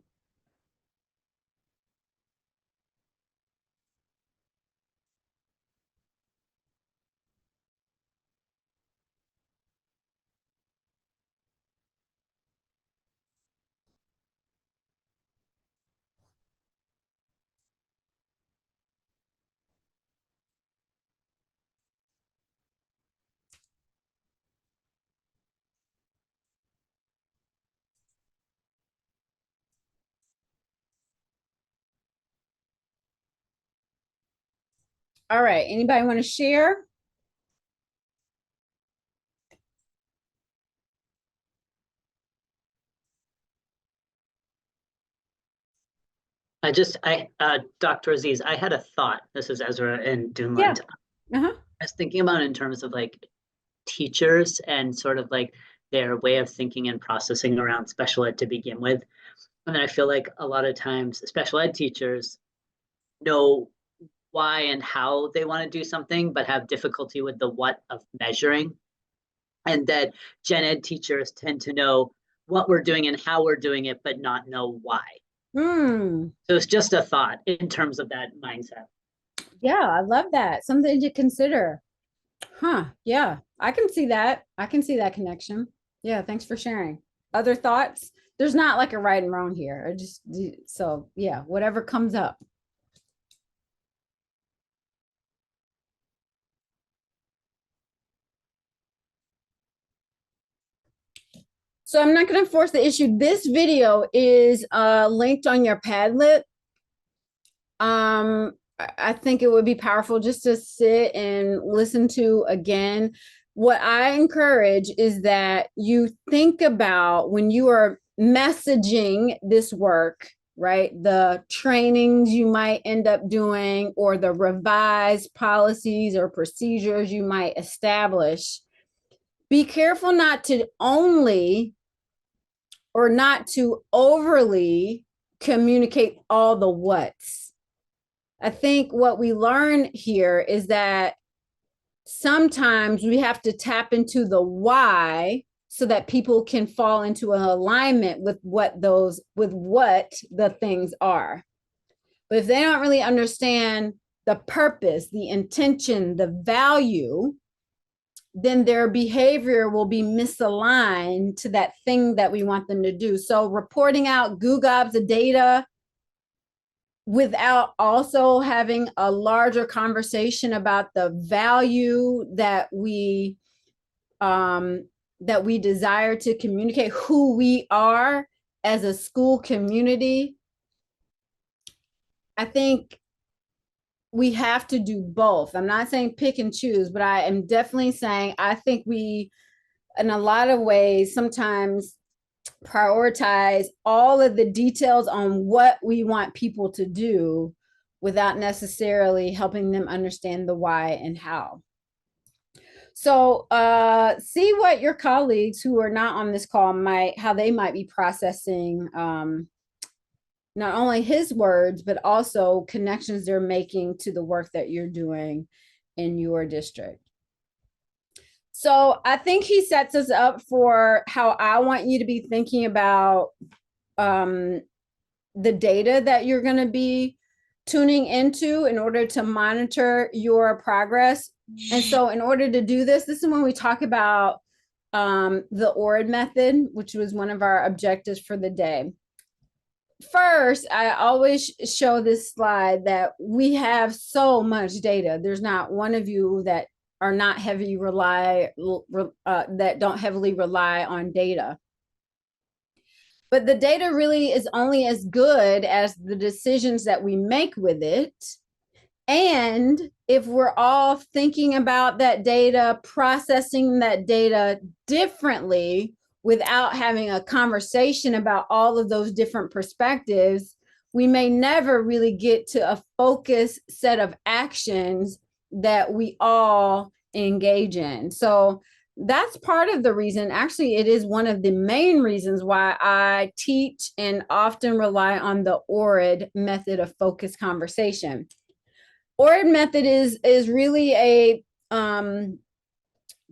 All right, anybody want to share? Dr. Aziz, I had a thought. This is Ezra in Yeah. Dunland. Uh-huh. I was thinking about it in terms of like teachers and sort of like their way of thinking and processing around special ed to begin with. And then I feel like a lot of times special ed teachers know why and how they want to do something, but have difficulty with the what of measuring. And that gen ed teachers tend to know what we're doing and how we're doing it, but not know why. Hmm. So it's just a thought in terms of that mindset. Yeah, I love that. Something to consider. Huh. Yeah, I can see that. I can see that connection. Yeah, thanks for sharing. Other thoughts? There's not like a right and wrong here. I just, so yeah, whatever comes up. So I'm not going to force the issue. This video is linked on your Padlet. I think it would be powerful just to sit and listen to again. What I encourage is that you think about when you are messaging this work, right? The trainings you might end up doing or the revised policies or procedures you might establish. Be careful not to only or not to overly communicate all the what's. I think what we learn here is that sometimes we have to tap into the why so that people can fall into an alignment with what the things are. But if they don't really understand the purpose, the intention, the value, then their behavior will be misaligned to that thing that we want them to do. So reporting out gobs of data without also having a larger conversation about the value that we desire to communicate, who we are as a school community. I think we have to do both. I'm not saying pick and choose, but I am definitely saying I think we, in a lot of ways, sometimes prioritize all of the details on what we want people to do without necessarily helping them understand the why and how. So see what your colleagues who are not on this call how they might be processing not only his words, but also connections they're making to the work that you're doing in your district. So I think he sets us up for how I want you to be thinking about the data that you're going to be tuning into in order to monitor your progress. And so in order to do this is when we talk about the ORID method, which was one of our objectives for the day. first, I always show this slide that we have so much data. There's not one of you that are not that don't heavily rely on data. But the data really is only as good as the decisions that we make with it. And if we're all thinking about that data, processing that data differently without having a conversation about all of those different perspectives, we may never really get to a focused set of actions that we all engage in. So that's part of the reason. Actually, it is one of the main reasons why I teach and often rely on the ORID method of focused conversation. ORID method is really a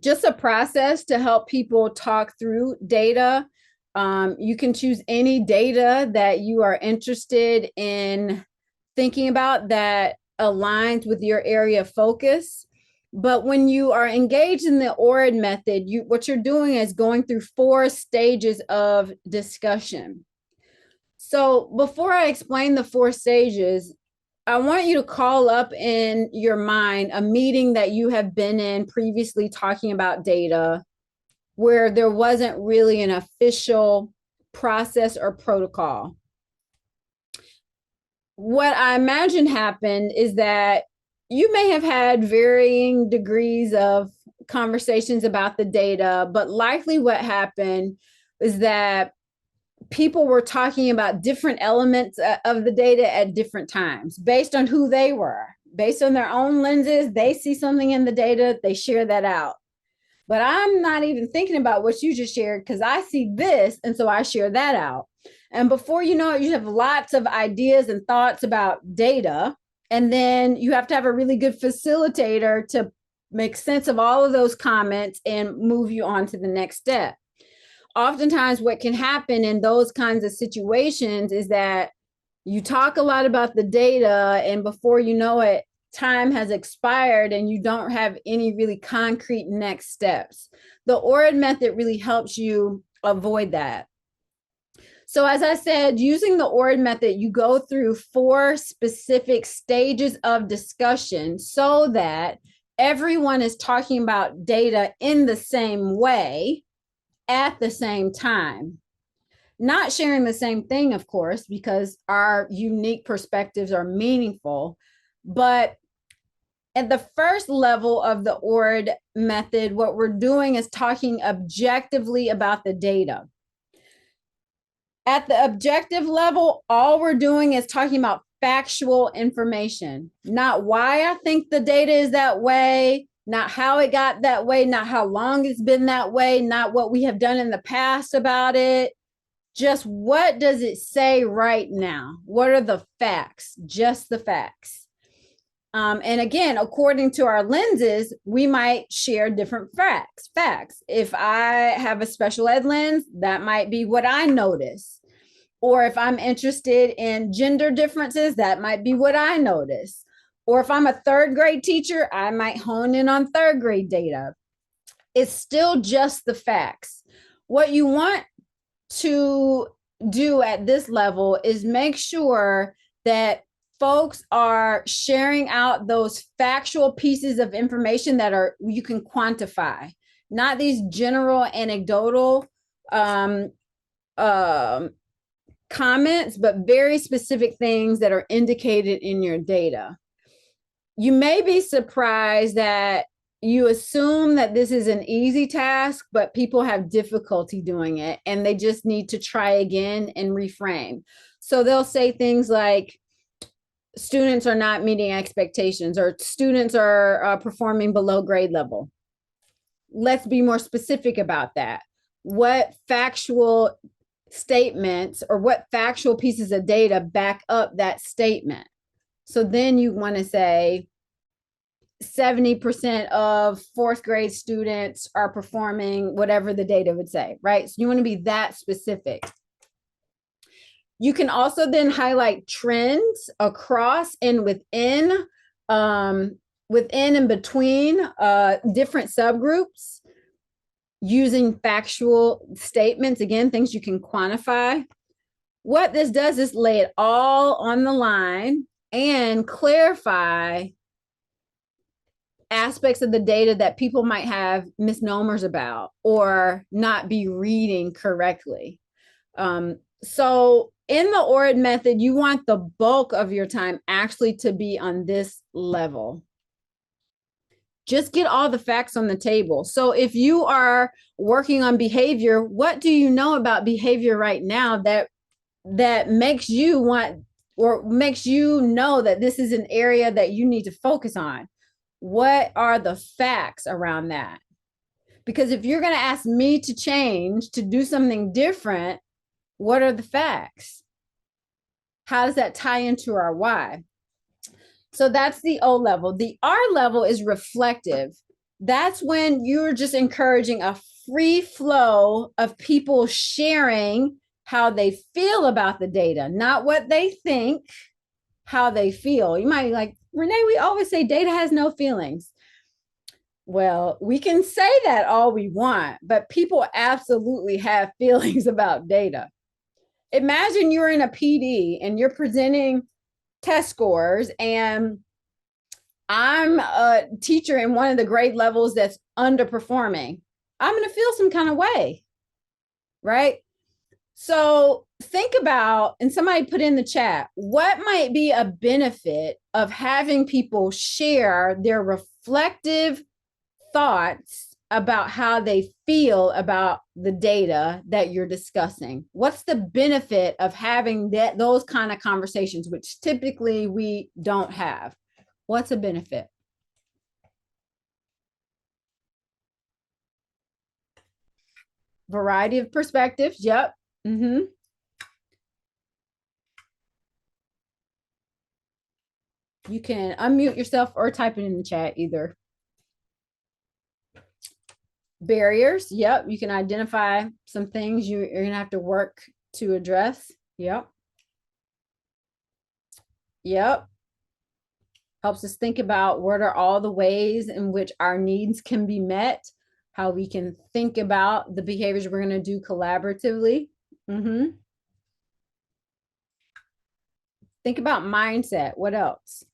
just a process to help people talk through data. You can choose any data that you are interested in thinking about that aligns with your area of focus. But when you are engaged in the ORID method, what you're doing is going through 4 stages of discussion. So before I explain the 4 stages, I want you to call up in your mind a meeting that you have been in previously talking about data, where there wasn't really an official process or protocol. What I imagine happened is that you may have had varying degrees of conversations about the data, but likely what happened is that people were talking about different elements of the data at different times based on who they were. Based on their own lenses, they see something in the data, they share that out. But I'm not even thinking about what you just shared because I see this, and so I share that out. And before you know it, you have lots of ideas and thoughts about data. And then you have to have a really good facilitator to make sense of all of those comments and move you on to the next step. Oftentimes, what can happen in those kinds of situations is that you talk a lot about the data, and before you know it, time has expired and you don't have any really concrete next steps. The ORID method really helps you avoid that. So as I said, using the ORID method, you go through 4 specific stages of discussion so that everyone is talking about data in the same way at the same time. Not sharing the same thing, of course, because our unique perspectives are meaningful. But at the first level of the ORID method, what we're doing is talking objectively about the data. At the objective level, all we're doing is talking about factual information, not why I think the data is that way, not how it got that way, not how long it's been that way, not what we have done in the past about it. Just what does it say right now? What are the facts? Just the facts. And again, according to our lenses, we might share different facts. If I have a special ed lens, that might be what I notice. Or if I'm interested in gender differences, that might be what I notice. Or if I'm a 3rd grade teacher, I might hone in on 3rd grade data. It's still just the facts. What you want to do at this level is make sure that folks are sharing out those factual pieces of information that you can quantify, not these general anecdotal comments, but very specific things that are indicated in your data. You may be surprised that you assume that this is an easy task, but people have difficulty doing it and they just need to try again and reframe. So they'll say things like, students are not meeting expectations, or students are performing below grade level. Let's be more specific about that. What factual statements or what factual pieces of data back up that statement? So then you want to say 70% of 4th grade students are performing whatever the data would say, right? So you want to be that specific. You can also then highlight trends across and within and between different subgroups using factual statements, again, things you can quantify. what this does is lay it all on the line and clarify aspects of the data that people might have misnomers about or not be reading correctly. So in the ORID method, you want the bulk of your time actually to be on this level. Just get all the facts on the table. So if you are working on behavior, what do you know about behavior right now that makes you want or makes you know that this is an area that you need to focus on? What are the facts around that? Because if you're going to ask me to change, to do something different, what are the facts? How does that tie into our why? So that's the O level. The R level is reflective. That's when you're just encouraging a free flow of people sharing how they feel about the data, not what they think, how they feel. You might be like, Renee, we always say data has no feelings. Well, we can say that all we want, but people absolutely have feelings about data. Imagine you're in a PD and you're presenting test scores, and I'm a teacher in one of the grade levels that's underperforming. I'm going to feel some kind of way, right? So think about, and somebody put in the chat, what might be a benefit of having people share their reflective thoughts about how they feel about the data that you're discussing? What's the benefit of having those kind of conversations, which typically we don't have? What's a benefit? Variety of perspectives. Yep. Mm-hmm. You can unmute yourself or type it in the chat either. Barriers. Yep. You can identify some things you're going to have to work to address. Yep. Yep. Helps us think about what are all the ways in which our needs can be met, how we can think about the behaviors we're going to do collaboratively. Mm-hmm. Think about mindset. What else?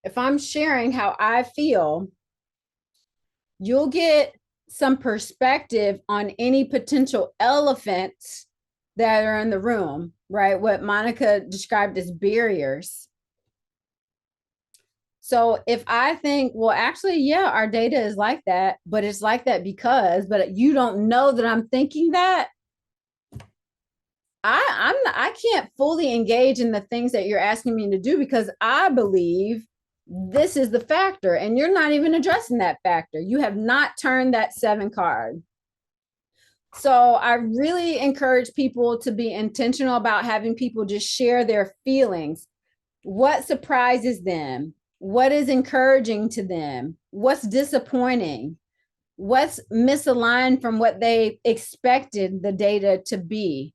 If I'm sharing how I feel, you'll get some perspective on any potential elephants that are in the room, right? What Monica described as barriers. So if I think, well, actually, yeah, our data is like that, but it's like that because, but you don't know that I'm thinking that, I can't fully engage in the things that you're asking me to do because I believe this is the factor, and you're not even addressing that factor. You have not turned that 7 card. So I really encourage people to be intentional about having people just share their feelings. What surprises them? What is encouraging to them? What's disappointing? What's misaligned from what they expected the data to be?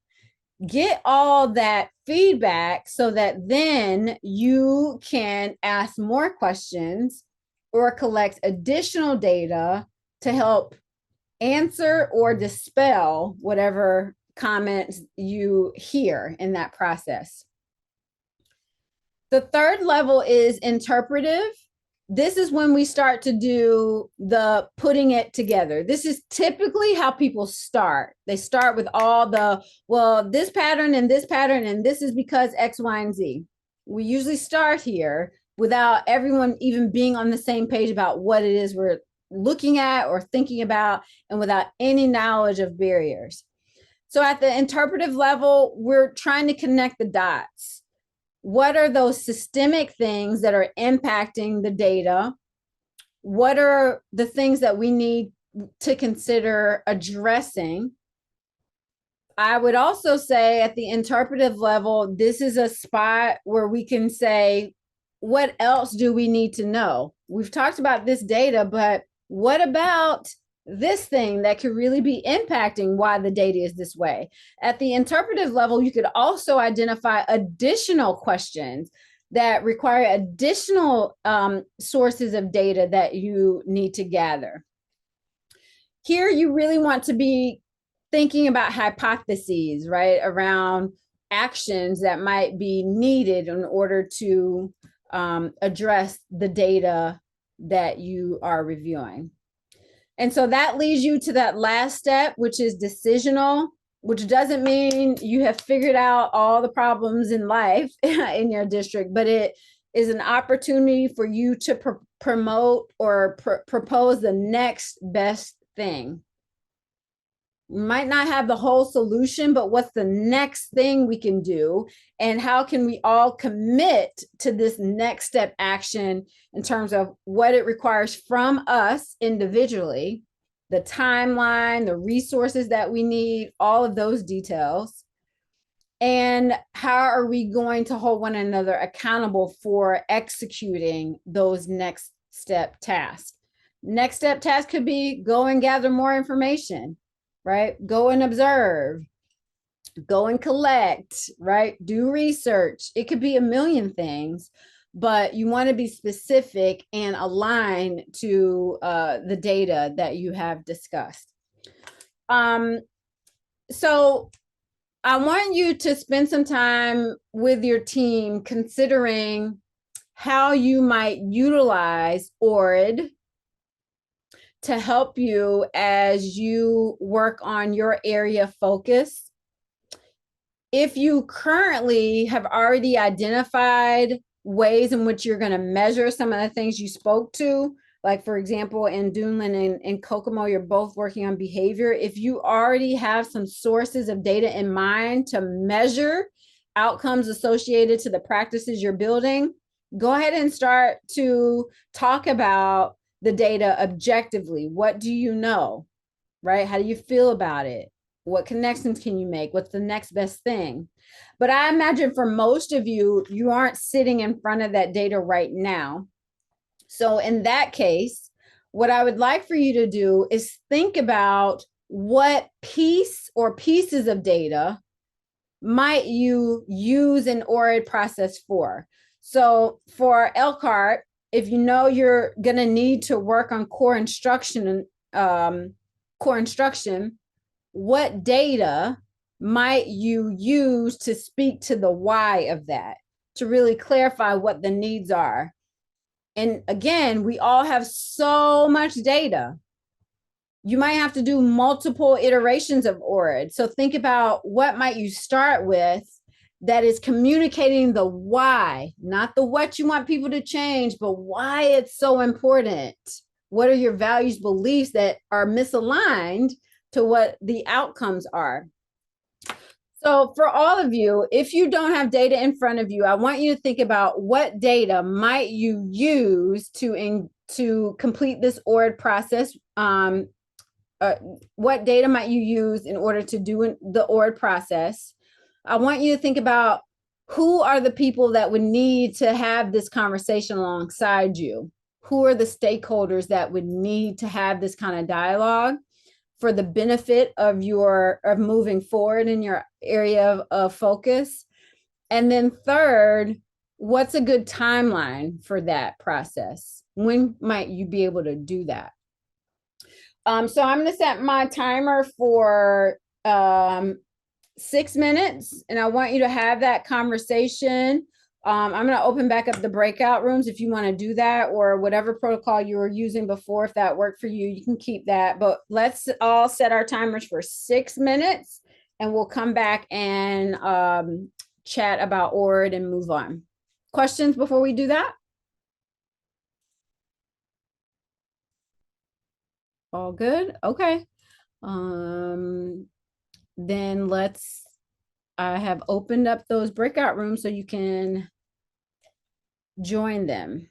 Get all that feedback so that then you can ask more questions or collect additional data to help answer or dispel whatever comments you hear in that process. The third level is interpretive. This is when we start to do the putting it together. This is typically how people start. They start with all the, well, this pattern, and this is because X, Y, and Z. We usually start here without everyone even being on the same page about what it is we're looking at or thinking about, and without any knowledge of barriers. So at the interpretive level, we're trying to connect the dots. What are those systemic things that are impacting the data? What are the things that we need to consider addressing? I would also say at the interpretive level, this is a spot where we can say, what else do we need to know? We've talked about this data, but what about this thing that could really be impacting why the data is this way? At the interpretive level, you could also identify additional questions. that require additional sources of data that you need to gather. Here, you really want to be thinking about hypotheses, right, around actions that might be needed in order to address the data that you are reviewing. And so that leads you to that last step, which is decisional, which doesn't mean you have figured out all the problems in life in your district, but it is an opportunity for you to promote or propose the next best thing. We might not have the whole solution, but what's the next thing we can do? And how can we all commit to this next step action in terms of what it requires from us individually, the timeline, the resources that we need, all of those details. And how are we going to hold one another accountable for executing those next step tasks? Next step task could be go and gather more information, right? Go and observe, go and collect, right? Do research. It could be a million things, but you want to be specific and align to the data that you have discussed. So I want you to spend some time with your team considering how you might utilize ORID to help you as you work on your area focus. If you currently have already identified ways in which you're going to measure some of the things you spoke to, like for example, in Duneland and Kokomo, you're both working on behavior. If you already have some sources of data in mind to measure outcomes associated to the practices you're building, go ahead and start to talk about the data objectively. What do you know, right? How do you feel about it? What connections can you make? What's the next best thing? But I imagine for most of you, you aren't sitting in front of that data right now. So in that case, what I would like for you to do is think about what piece or pieces of data might you use an ORID process for. So for Elkhart, if you know you're going to need to work on core instruction, what data might you use to speak to the why of that, to really clarify what the needs are? And again, we all have so much data. You might have to do multiple iterations of ORID. So think about what might you start with that is communicating the why, not the what you want people to change, but why it's so important. What are your values, beliefs that are misaligned to what the outcomes are? So for all of you, if you don't have data in front of you, I want you to think about what data might you use to complete this ORID process. What data might you use in order to do the ORID process? I want you to think about who are the people that would need to have this conversation alongside you? Who are the stakeholders that would need to have this kind of dialogue for the benefit of moving forward in your area of focus? And then third, what's a good timeline for that process? When might you be able to do that? So I'm going to set my timer for 6 minutes, and I want you to have that conversation. I'm going to open back up the breakout rooms if you want to do that, or whatever protocol you were using before. If that worked for you, you can keep that. But let's all set our timers for 6 minutes, and we'll come back and chat about ORID and move on. Questions before we do that? All good? Okay. Then I have opened up those breakout rooms so you can join them.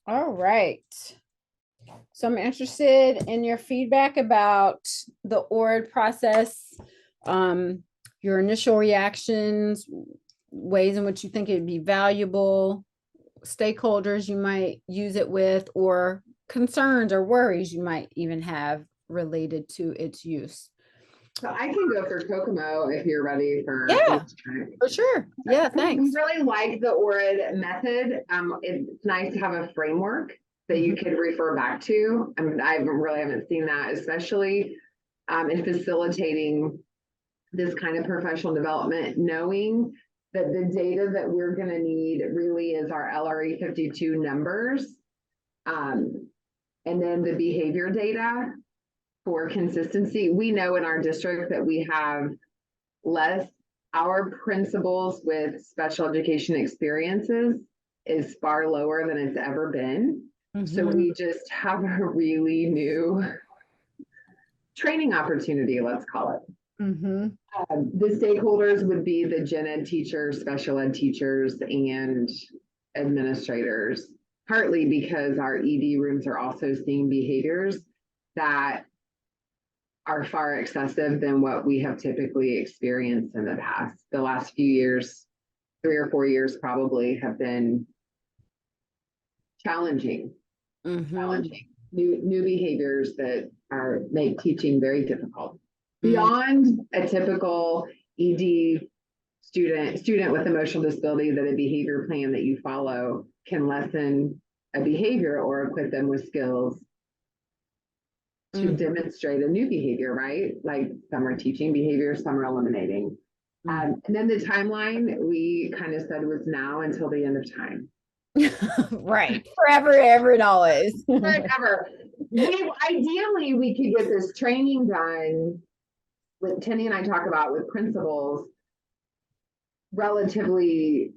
All right. So I'm interested in your feedback about the ORD process, your initial reactions, ways in which you think it'd be valuable, stakeholders you might use it with, or concerns or worries you might even have related to its use. So I can go for Kokomo if you're ready for. Yeah. For sure. Yeah, We thanks. really like the ORID method. It's nice to have a framework that you could refer back to. I mean, I haven't seen that, especially in facilitating this kind of professional development, knowing that the data that we're going to need really is our LRE 52 numbers, and then the behavior data for consistency. We know in our district that we have our principals with special education experiences is far lower than it's ever been. So we just have a really new training opportunity, let's call it. The stakeholders would be the gen ed teachers, special ed teachers, and administrators, partly because our ED rooms are also seeing behaviors that are far excessive than what we have typically experienced in the past. The last few years, 3 or 4 years probably, have been challenging. New behaviors that make teaching very difficult. Beyond a typical ED student with emotional disability, that a behavior plan that you follow can lessen a behavior or equip them with skills to demonstrate a new behavior, right? Like some are teaching behavior, some are eliminating. And then the timeline we kind of said was now until the end of time. Right. Forever, ever, and always. Forever. Ideally, we could get this training done with Tenny and I talk about with principals relatively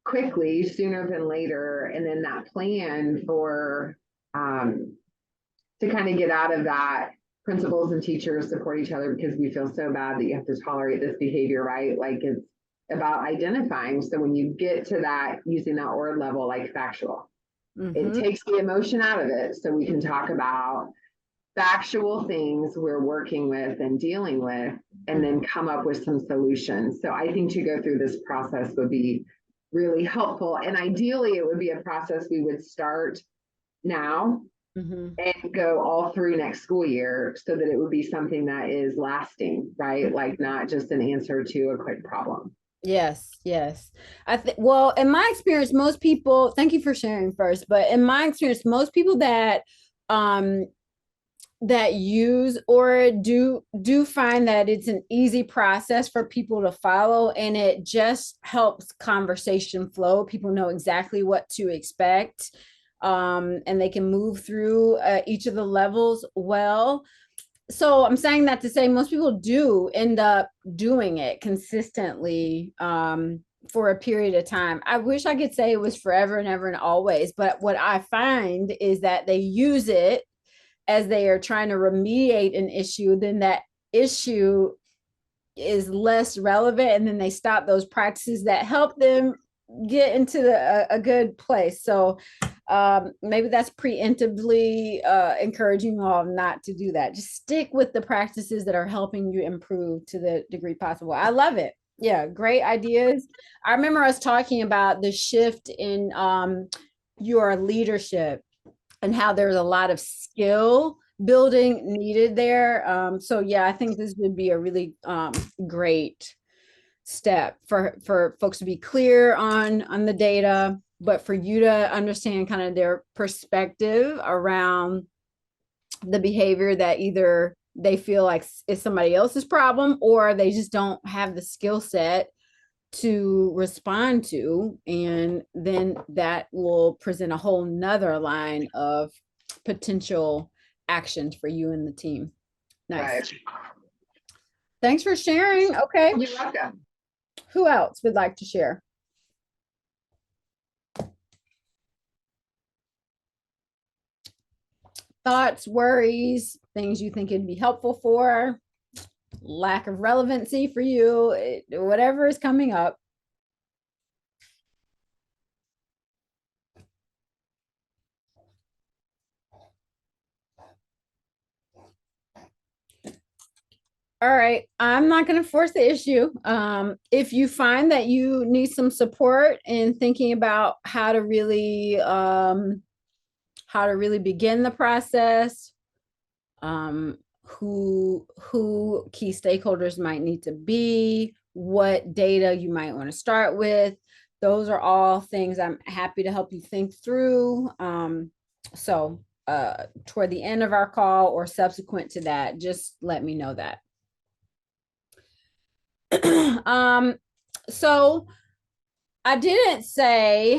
quickly, sooner than later. And then that plan for, to kind of get out of that, principals and teachers support each other because we feel so bad that you have to tolerate this behavior, right? Like it's about identifying. So when you get to that, using that ORD level, like factual, it takes the emotion out of it. So we can talk about factual things we're working with and dealing with, and then come up with some solutions. So I think to go through this process would be really helpful. And ideally, it would be a process we would start now and go all through next school year so that it would be something that is lasting, right? Like not just an answer to a quick problem. Yes, yes. Well, in my experience, most people, thank you for sharing first, but in my experience, most people that that use or do find that it's an easy process for people to follow, and it just helps conversation flow. People know exactly what to expect, and they can move through each of the levels well. So I'm saying that to say most people do end up doing it consistently for a period of time. I wish I could say it was forever and ever and always, but what I find is that they use it as they are trying to remediate an issue, then that issue is less relevant, and then they stop those practices that help them get into a good place. So maybe that's preemptively encouraging you all not to do that. Just stick with the practices that are helping you improve to the degree possible. I love it. Yeah, great ideas. I remember us talking about the shift in your leadership and how there's a lot of skill building needed there. So yeah, I think this would be a really great step for folks to be clear on the data, but for you to understand kind of their perspective around the behavior that either they feel like is somebody else's problem, or they just don't have the skill set to respond to. And then that will present a whole nother line of potential actions for you and the team. Nice. Right. Thanks for sharing. Okay. You're welcome. Who else would like to share? Thoughts, worries, things you think it'd be helpful for, lack of relevancy for you, whatever is coming up. All right, I'm not going to force the issue. If you find that you need some support in thinking about how to really begin the process, who key stakeholders might need to be, what data you might want to start with, those are all things I'm happy to help you think through. So toward the end of our call or subsequent to that, just let me know that. So I didn't say,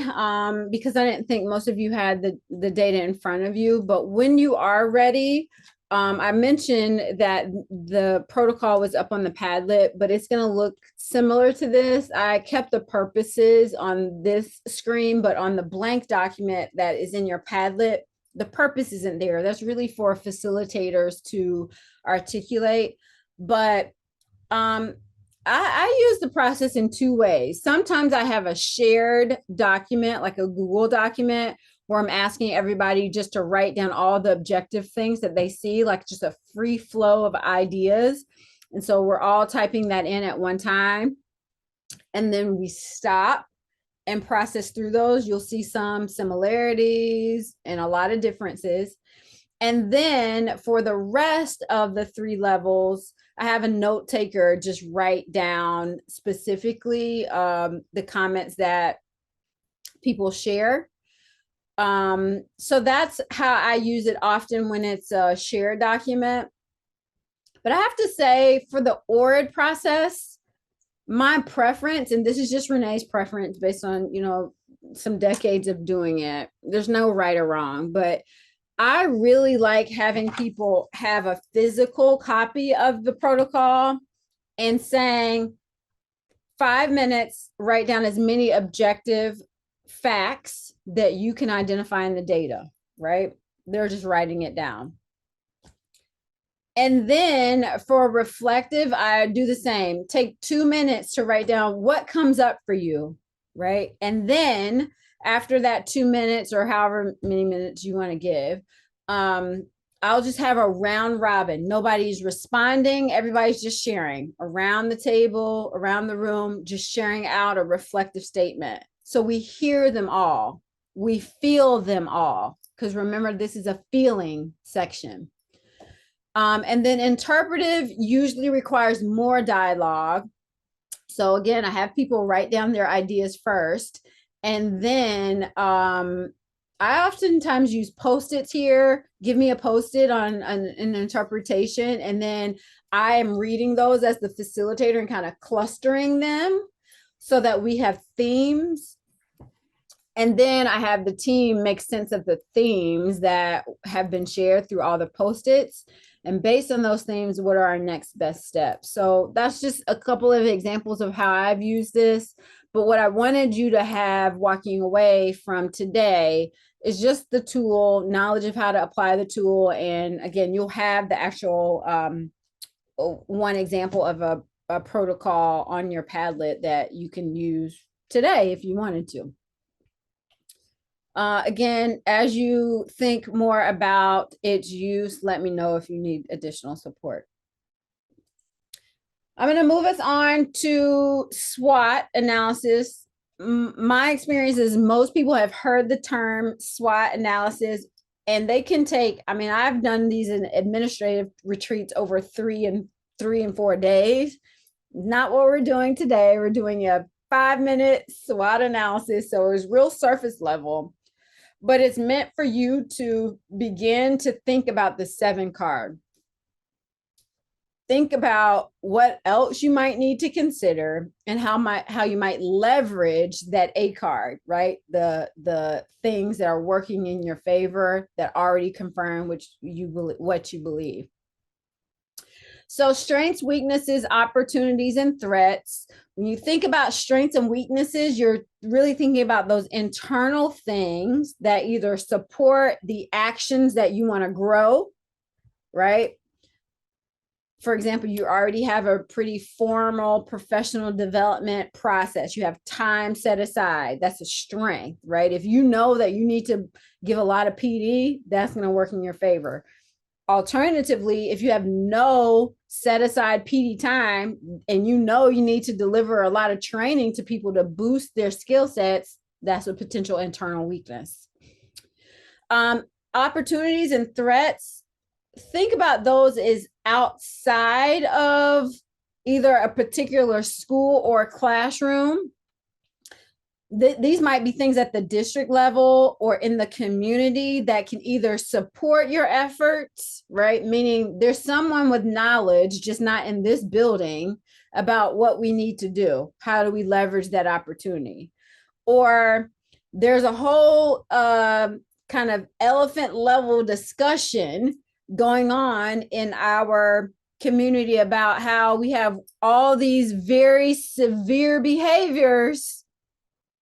because I didn't think most of you had the data in front of you, but when you are ready, I mentioned that the protocol was up on the Padlet, but it's going to look similar to this. I kept the purposes on this screen, but on the blank document that is in your Padlet, the purpose isn't there. That's really for facilitators to articulate. But I use the process in two ways. Sometimes I have a shared document, like a Google document, where I'm asking everybody just to write down all the objective things that they see, like just a free flow of ideas. And so we're all typing that in at one time. And then we stop and process through those. You'll see some similarities and a lot of differences. And then for the rest of the 3 levels, I have a note taker just write down specifically the comments that people share. So that's how I use it often when it's a shared document. But I have to say, for the ORID process, my preference, and this is just Renee's preference based on, some decades of doing it. There's no right or wrong, but I really like having people have a physical copy of the protocol and saying 5 minutes, write down as many objective facts that you can identify in the data, right? They're just writing it down. And then for reflective, I do the same. Take 2 minutes to write down what comes up for you, right? And then after that 2 minutes or however many minutes you want to give, I'll just have a round robin. Nobody's responding. Everybody's just sharing around the table, around the room, just sharing out a reflective statement. So we hear them all. We feel them all. Because remember, this is a feeling section. And then interpretive usually requires more dialogue. So again, I have people write down their ideas first. And then I oftentimes use Post-its here. Give me a Post-it on an interpretation. And then I am reading those as the facilitator and kind of clustering them so that we have themes. And then I have the team make sense of the themes that have been shared through all the Post-its. And based on those themes, what are our next best steps? So that's just a couple of examples of how I've used this. But what I wanted you to have walking away from today is just the tool, knowledge of how to apply the tool. And again, you'll have the actual one example of a protocol on your Padlet that you can use today if you wanted to. Again, as you think more about its use, let me know if you need additional support. I'm going to move us on to SWOT analysis. My experience is most people have heard the term SWOT analysis, and they can take, I've done these in administrative retreats over 3 and 4 days. Not what we're doing today. We're doing a 5-minute SWOT analysis. So it's real surface level. But it's meant for you to begin to think about the 7 card. Think about what else you might need to consider and how you might leverage that 8 card, right? The things that are working in your favor that already confirm what you believe. So strengths, weaknesses, opportunities, and threats. When you think about strengths and weaknesses, you're really thinking about those internal things that either support the actions that you want to grow, right? For example, you already have a pretty formal professional development process. You have time set aside. That's a strength, right? If you know that you need to give a lot of PD, that's going to work in your favor. Alternatively, if you have no set aside PD time and you know you need to deliver a lot of training to people to boost their skill sets, that's a potential internal weakness. Opportunities and threats, think about those as outside of either a particular school or classroom. These might be things at the district level or in the community that can either support your efforts, right? Meaning there's someone with knowledge, just not in this building, about what we need to do. How do we leverage that opportunity? Or there's a whole kind of elephant level discussion going on in our community about how we have all these very severe behaviors.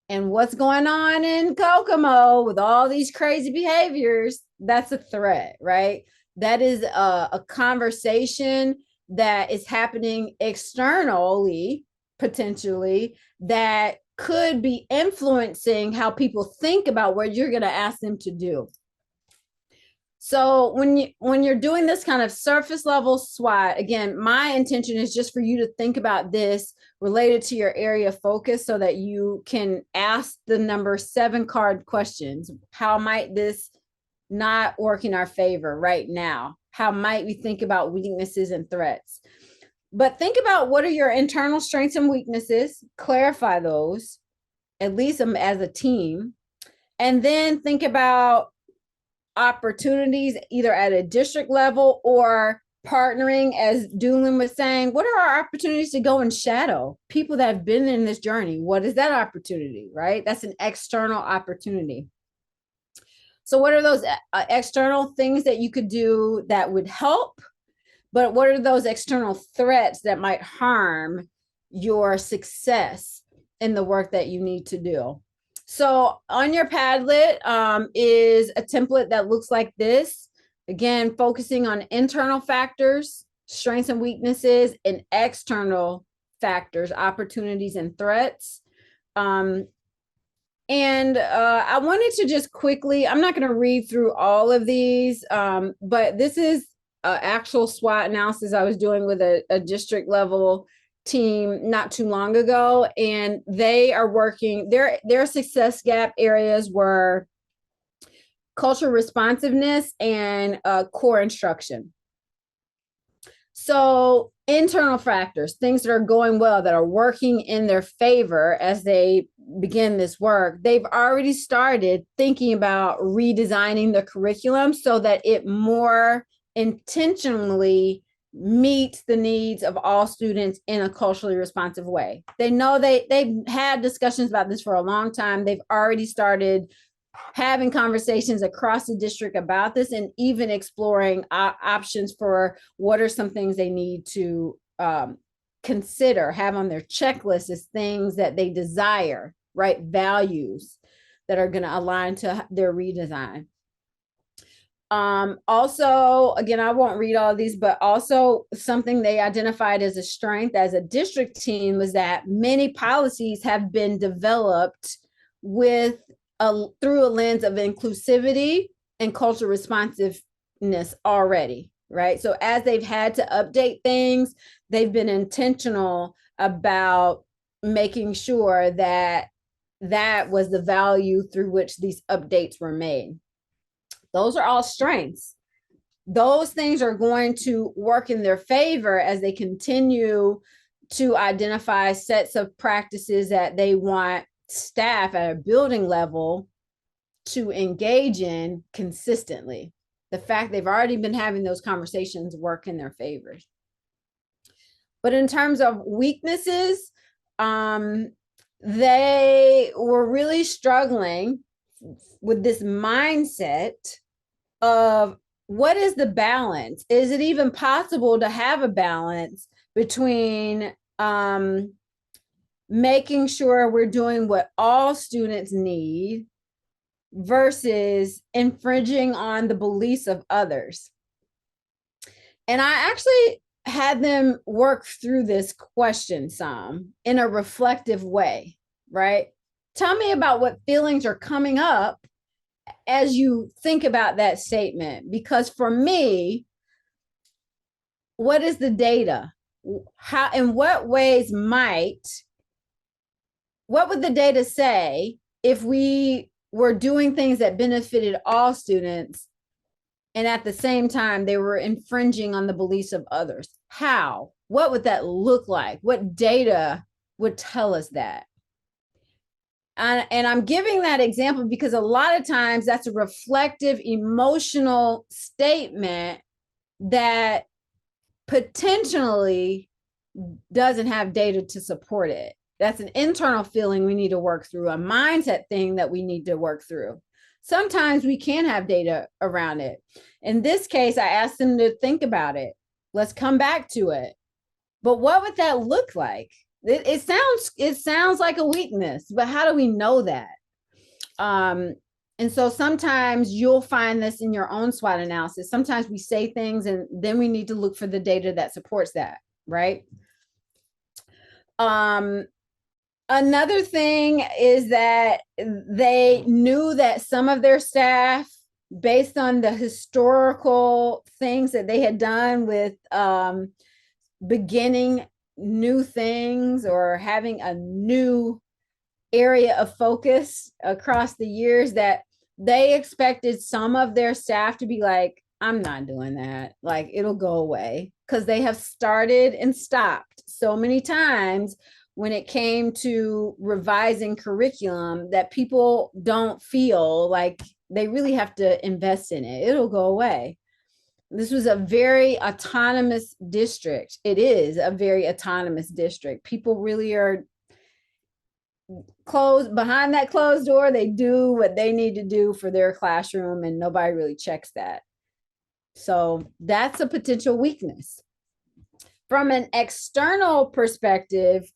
And what's going on in Kokomo with all these crazy behaviors, that's a threat, right? That is a conversation that is happening externally, potentially, that could be influencing how people think about what you're going to ask them to do. So when you're doing this kind of surface level SWOT, again, my intention is just for you to think about this related to your area of focus so that you can ask the number 7 card questions. How might this not work in our favor right now? How might we think about weaknesses and threats? But think about what are your internal strengths and weaknesses, clarify those, at least as a team, and then think about opportunities either at a district level or partnering, as Doolin was saying. What are our opportunities to go and shadow people that have been in this journey? What is that opportunity, right? That's an external opportunity. So what are those external things that you could do that would help? But what are those external threats that might harm your success in the work that you need to do? So on your Padlet is a template that looks like this. Again, focusing on internal factors, strengths and weaknesses, and external factors, opportunities and threats. I wanted to just quickly, I'm not going to read through all of these, but this is actual SWOT analysis I was doing with a district level team not too long ago, and they are working, their success gap areas were cultural responsiveness and core instruction. So internal factors, things that are going well, that are working in their favor as they begin this work, they've already started thinking about redesigning the curriculum so that it more intentionally meets the needs of all students in a culturally responsive way. They know they've had discussions about this for a long time. They've already started having conversations across the district about this and even exploring options for what are some things they need to consider, have on their checklist as things that they desire, right? Values that are going to align to their redesign. Also, again, I won't read all of these, but also something they identified as a strength as a district team was that many policies have been developed with through a lens of inclusivity and cultural responsiveness already, right? So as they've had to update things, they've been intentional about making sure that that was the value through which these updates were made. Those are all strengths. Those things are going to work in their favor as they continue to identify sets of practices that they want staff at a building level to engage in consistently. The fact they've already been having those conversations work in their favor. But in terms of weaknesses, they were really struggling with this mindset of what is the balance? Is it even possible to have a balance between making sure we're doing what all students need versus infringing on the beliefs of others? And I actually had them work through this question some in a reflective way, right? Tell me about what feelings are coming up as you think about that statement, because for me, what is the data? How, in what ways what would the data say if we were doing things that benefited all students and at the same time they were infringing on the beliefs of others? How? What would that look like? What data would tell us that? And I'm giving that example because a lot of times that's a reflective, emotional statement that potentially doesn't have data to support it. That's an internal feeling we need to work through, a mindset thing that we need to work through. Sometimes we can have data around it. In this case, I asked them to think about it. Let's come back to it. But what would that look like? It sounds like a weakness, but how do we know that? And so sometimes you'll find this in your own SWOT analysis. Sometimes we say things and then we need to look for the data that supports that, right? Another thing is that they knew that some of their staff, based on the historical things that they had done with beginning new things or having a new area of focus across the years, that they expected some of their staff to be like, I'm not doing that. Like, it'll go away, because they have started and stopped so many times when it came to revising curriculum that people don't feel like they really have to invest in it. It'll go away. This was a very autonomous district. It is a very autonomous district. People really are closed behind that closed door. They do what they need to do for their classroom, and nobody really checks that. So that's a potential weakness. From an external perspective,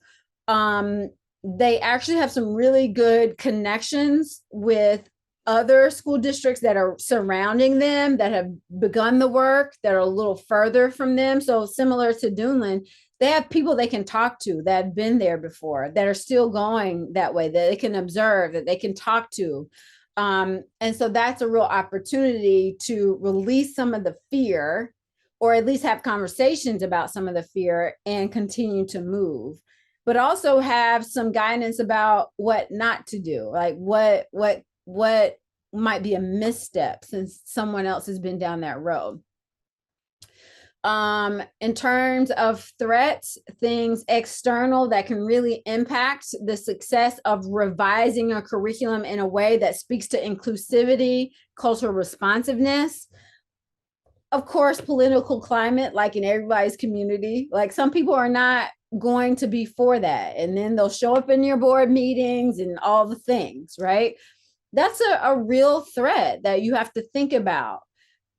they actually have some really good connections with other school districts that are surrounding them, that have begun the work, that are a little further from them. So similar to Duneland, they have people they can talk to that have been there before, that are still going that way, that they can observe, that they can talk to. And so that's a real opportunity to release some of the fear, or at least have conversations about some of the fear and continue to move, but also have some guidance about what not to do, like what might be a misstep since someone else has been down that road. In terms of threats, things external that can really impact the success of revising a curriculum in a way that speaks to inclusivity, cultural responsiveness. Of course, political climate, like in everybody's community, like some people are not going to be for that, and then they'll show up in your board meetings and all the things, right? That's a real threat that you have to think about.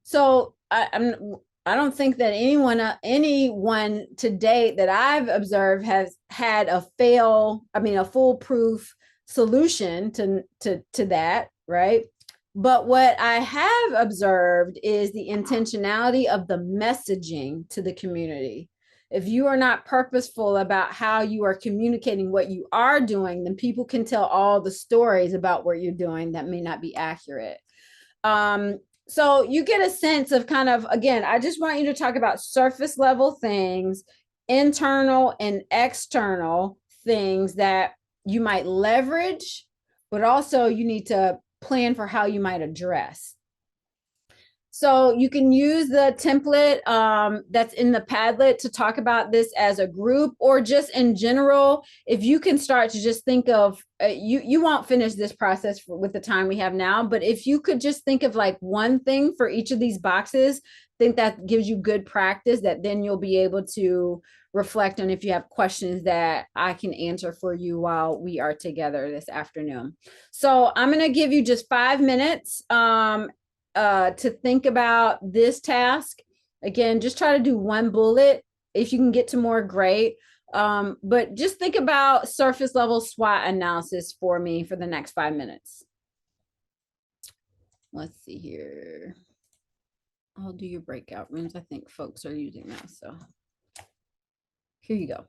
So I don't think that anyone to date that I've observed has had a foolproof solution to that, right? But what I have observed is the intentionality of the messaging to the community. If you are not purposeful about how you are communicating what you are doing, then people can tell all the stories about what you're doing that may not be accurate. So you get a sense of kind of, again, I just want you to talk about surface level things, internal and external things that you might leverage, but also you need to plan for how you might address. So you can use the template that's in the Padlet to talk about this as a group, or just in general. If you can start to just think of, you won't finish this process with the time we have now, but if you could just think of like one thing for each of these boxes, I think that gives you good practice, that then you'll be able to reflect on if you have questions that I can answer for you while we are together this afternoon. So I'm going to give you just 5 minutes to think about this task. Again, just try to do one bullet. If you can get to more, great. But just think about surface level SWOT analysis for me for the next 5 minutes. Let's see here. I'll do your breakout rooms. I think folks are using that. So here you go.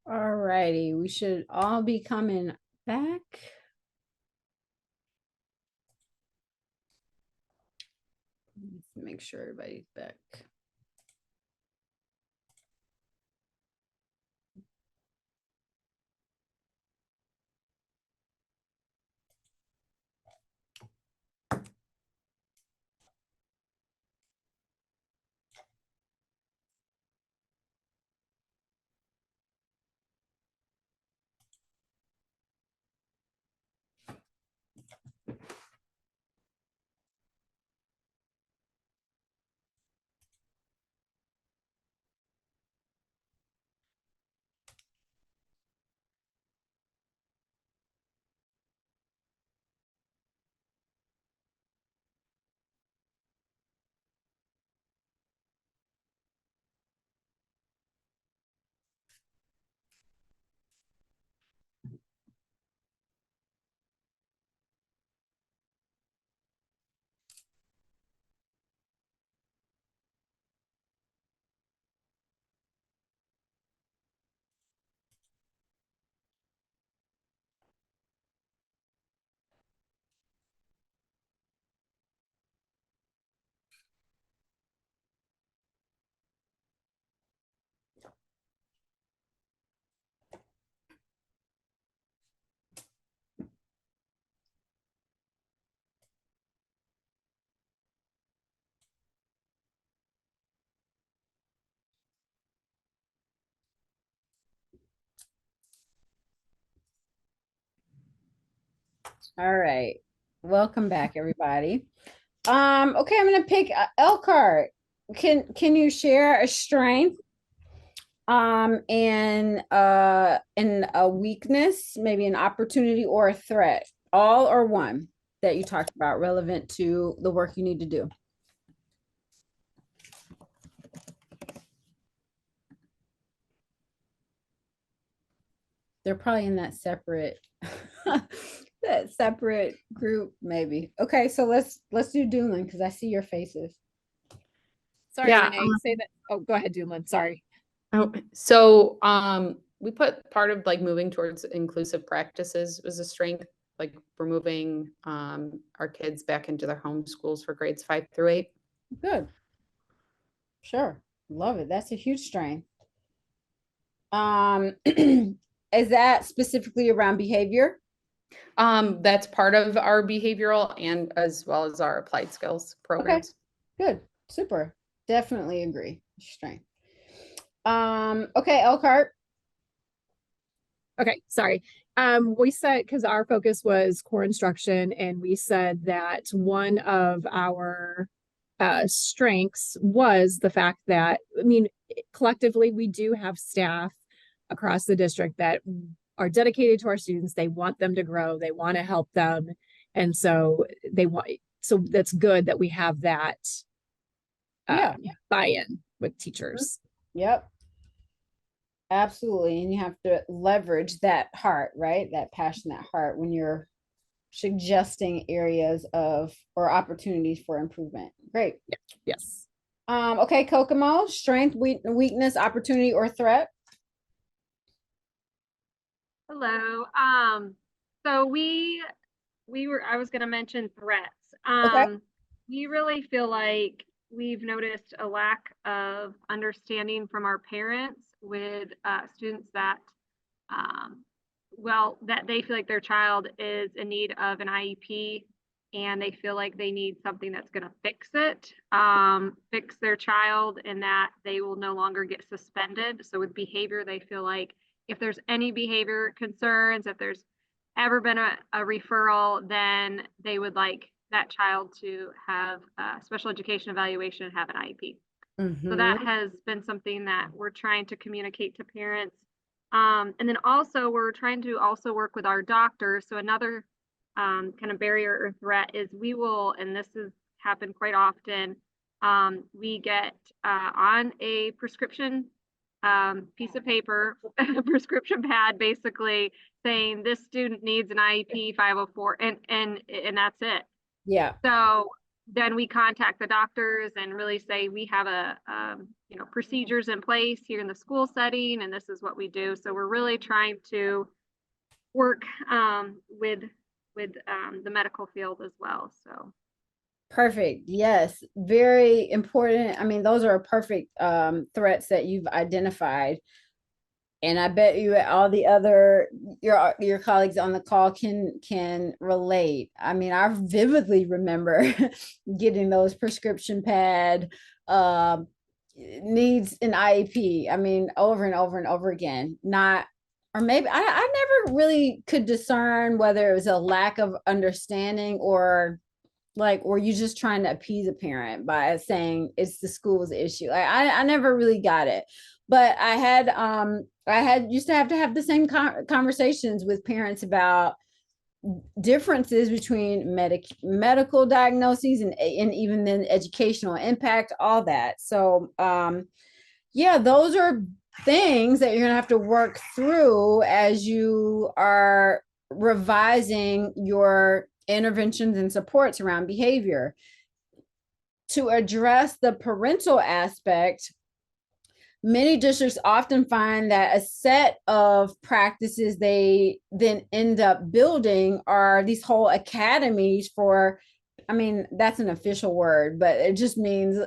All righty, we should all be coming back. Let's make sure everybody's back. All right. Welcome back, everybody. Okay, I'm gonna pick Elkhart. Can you share a strength and a weakness, maybe an opportunity or a threat, all or one that you talked about relevant to the work you need to do? They're probably in that separate that separate group, maybe. Okay, so let's do Doolin because I see your faces. Sorry, Yeah, Renee, say that. Oh, go ahead, Doolin. Sorry. Oh, so we put part of like moving towards inclusive practices was a strength. Like we're moving our kids back into their home schools for grades 5 through 8. Good. Sure. Love it. That's a huge strength. Is that specifically around behavior? That's part of our behavioral and as well as our applied skills programs. Good. Super. Definitely agree. Strength. Okay, Elkhart. Okay, sorry. We said, because our focus was core instruction, and we said that one of our strengths was the fact that, I mean, collectively, we do have staff across the district that are dedicated to our students. They want them to grow, they want to help them. And so so that's good that we have that buy-in with teachers. Yep. Absolutely. And you have to leverage that heart, right? That passion, that heart when you're suggesting areas of or opportunities for improvement. Great. Yes. Okay, Kokomo, strength, weakness, opportunity, or threat. Hello. So I was gonna mention threats. Okay. We really feel like we've noticed a lack of understanding from our parents with students that that they feel like their child is in need of an IEP and they feel like they need something that's going to fix it, fix their child, and that they will no longer get suspended. So with behavior, they feel like if there's any behavior concerns, if there's ever been a referral, then they would like that child to have a special education evaluation and have an IEP. So that has been something that we're trying to communicate to parents. And then also we're trying to also work with our doctors. So another kind of barrier or threat is we will, and this has happened quite often, we get on a prescription piece of paper, prescription pad, basically saying this student needs an IEP 504, and that's it. Yeah. So then we contact the doctors and really say, we have procedures in place here in the school setting, and this is what we do. So we're really trying to work with the medical field as well. So. Perfect. Yes. Very important. I mean, those are perfect threats that you've identified. And I bet you all the other your colleagues on the call can relate. I mean, I vividly remember getting those prescription pad needs an IEP. I mean, over and over and over again. Or maybe I never really could discern whether it was a lack of understanding or were you just trying to appease a parent by saying it's the school's issue? I never really got it, but I used to have the same conversations with parents about differences between medical diagnoses and even then educational impact, all that. So yeah, those are things that you're gonna have to work through as you are revising your interventions and supports around behavior. To address the parental aspect, many districts often find that a set of practices they then end up building are these whole academies for, I mean, that's an official word, but it just means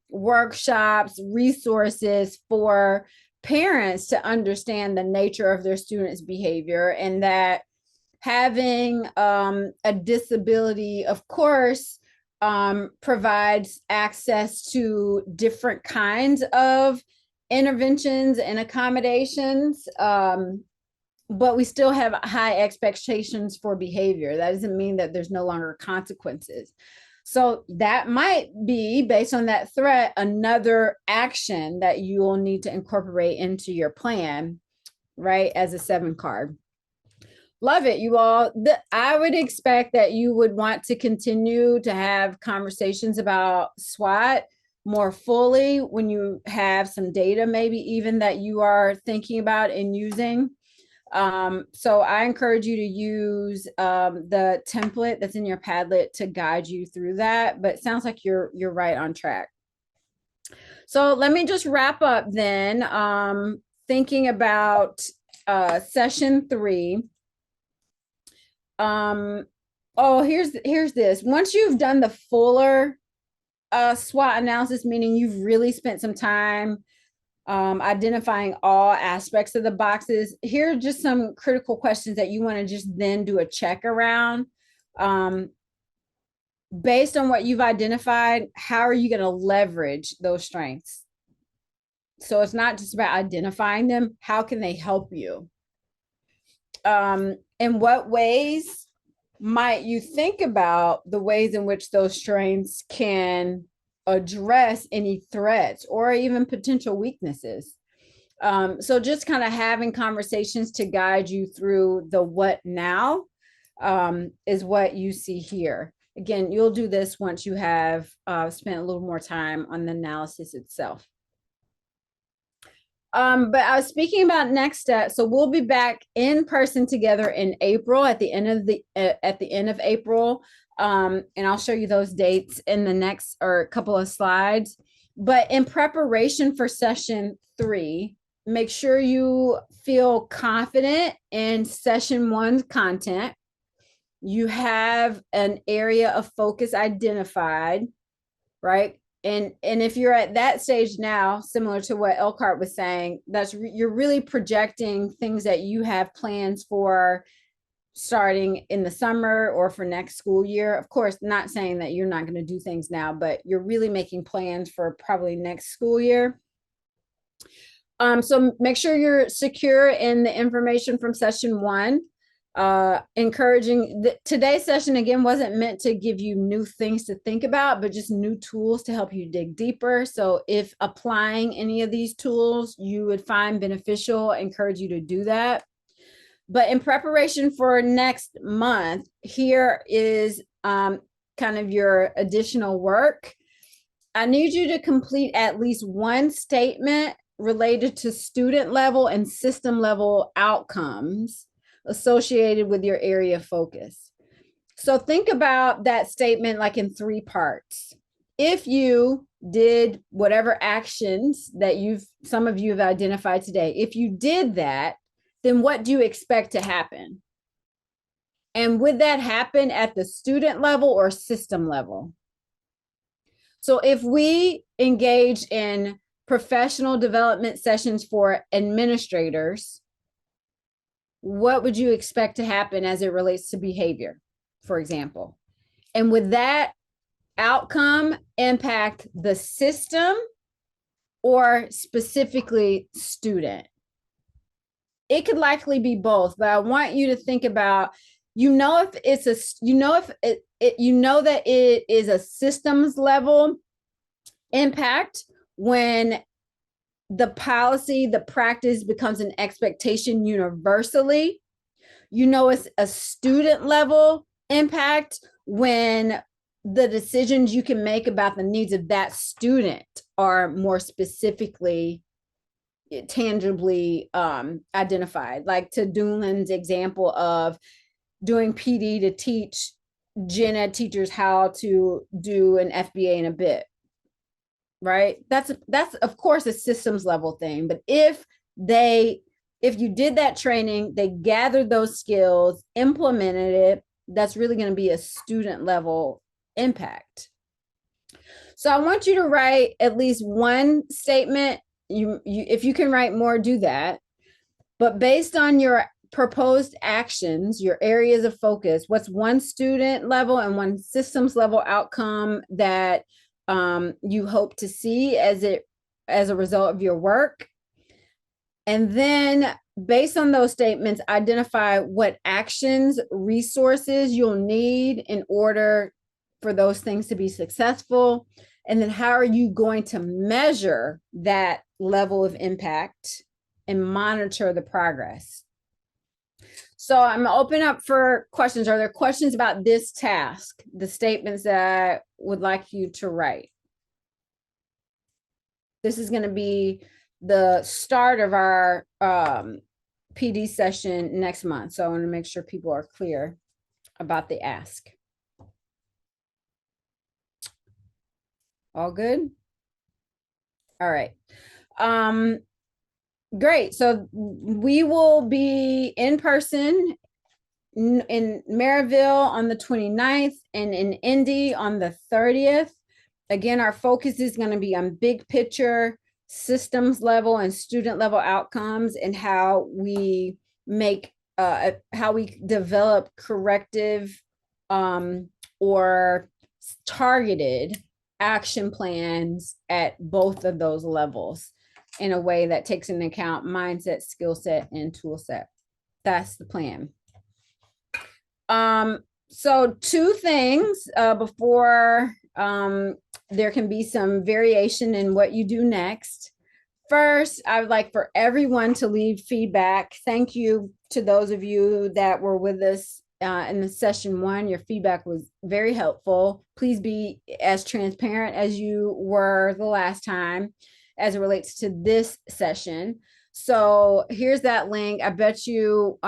workshops, resources for parents to understand the nature of their students' behavior, and that having a disability, of course, provides access to different kinds of interventions and accommodations, but we still have high expectations for behavior. That doesn't mean that there's no longer consequences. So that might be, based on that threat, another action that you will need to incorporate into your plan, right, as a 7 card. Love it, you all. I would expect that you would want to continue to have conversations about SWOT more fully when you have some data, maybe even that you are thinking about and using. So I encourage you to use the template that's in your Padlet to guide you through that, but it sounds like you're right on track. So let me just wrap up then, thinking about session 3. Here's this. Once you've done the fuller SWOT analysis, meaning you've really spent some time identifying all aspects of the boxes, here are just some critical questions that you want to just then do a check around. Based on what you've identified, how are you going to leverage those strengths? So it's not just about identifying them. How can they help you? In what ways might you think about the ways in which those strengths can address any threats or even potential weaknesses? So just kind of having conversations to guide you through the what now is what you see here. Again, you'll do this once you have spent a little more time on the analysis itself. But I was speaking about next steps. So we'll be back in person together in April at the end of April. And I'll show you those dates in the next couple of slides. But in preparation for session 3, make sure you feel confident in session 1's content. You have an area of focus identified, right? And if you're at that stage now, similar to what Elkhart was saying, you're really projecting things that you have plans for starting in the summer or for next school year. Of course, not saying that you're not going to do things now, but you're really making plans for probably next school year. So make sure you're secure in the information from session 1. Encouraging today's session again wasn't meant to give you new things to think about, but just new tools to help you dig deeper. So if applying any of these tools you would find beneficial, I encourage you to do that. But in preparation for next month, here is kind of your additional work. I need you to complete at least one statement related to student level and system level outcomes associated with your area of focus. So think about that statement like in three parts. If you did whatever actions that some of you have identified today, if you did that, then what do you expect to happen? And would that happen at the student level or system level? So if we engage in professional development sessions for administrators, what would you expect to happen as it relates to behavior, for example? And would that outcome impact the system or specifically student? It could likely be both, but I want you to think about, if it's a, that it is a systems level impact when the policy, the practice becomes an expectation universally. It's a student level impact when the decisions you can make about the needs of that student are more specifically, tangibly identified. Like to Doolin's example of doing PD to teach gen ed teachers how to do an FBA in a bit, right? That's of course a systems level thing. But if you did that training, they gathered those skills, implemented it, that's really going to be a student level impact. So I want you to write at least one statement. If you can write more, do that. But based on your proposed actions, your areas of focus, what's one student level and one systems level outcome that you hope to see as a result of your work? And then based on those statements, identify what actions, resources you'll need in order for those things to be successful. And then how are you going to measure that level of impact and monitor the progress? So I'm gonna open up for questions. Are there questions about this task, the statements that I would like you to write? This is gonna be the start of our PD session next month. So I want to make sure people are clear about the ask. All good? All right. Great. So we will be in person in Maryville on the 29th and in Indy on the 30th. Again, our focus is going to be on big picture, systems level and student level outcomes, and how we develop corrective or targeted action plans at both of those levels in a way that takes into account mindset, skill set, and tool set. That's the plan. So two things before there can be some variation in what you do next. First, I would like for everyone to leave feedback. Thank you to those of you that were with us in the session one. Your feedback was very helpful. Please be as transparent as you were the last time as it relates to this session. So here's that link. I bet you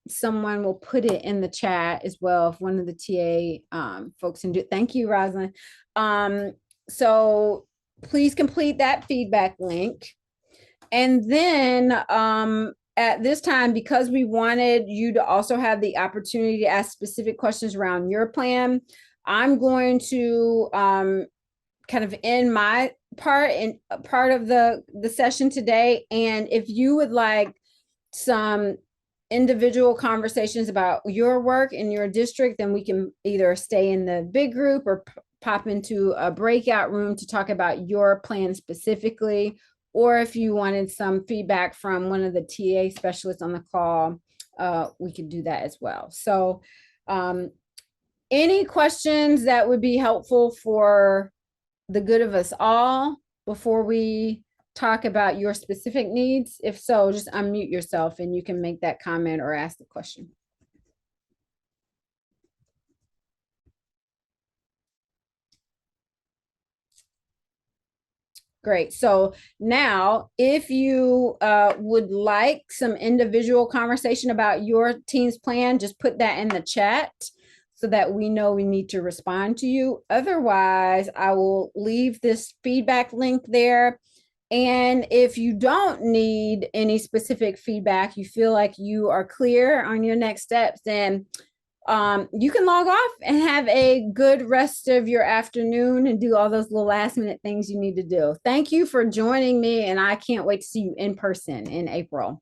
someone will put it in the chat as well if one of the TA folks can do it. Thank you, Rosalind. So please complete that feedback link. And then at this time, because we wanted you to also have the opportunity to ask specific questions around your plan, I'm going to kind of end my part of the session today. And if you would like some individual conversations about your work in your district, then we can either stay in the big group or pop into a breakout room to talk about your plan specifically. Or if you wanted some feedback from one of the TA specialists on the call, we could do that as well. So any questions that would be helpful for the good of us all before we talk about your specific needs? If so, just unmute yourself and you can make that comment or ask the question. Great. So now if you would like some individual conversation about your team's plan, just put that in the chat so that we know we need to respond to you. Otherwise, I will leave this feedback link there. And if you don't need any specific feedback, you feel like you are clear on your next steps, then you can log off and have a good rest of your afternoon and do all those little last minute things you need to do. Thank you for joining me, and I can't wait to see you in person in April.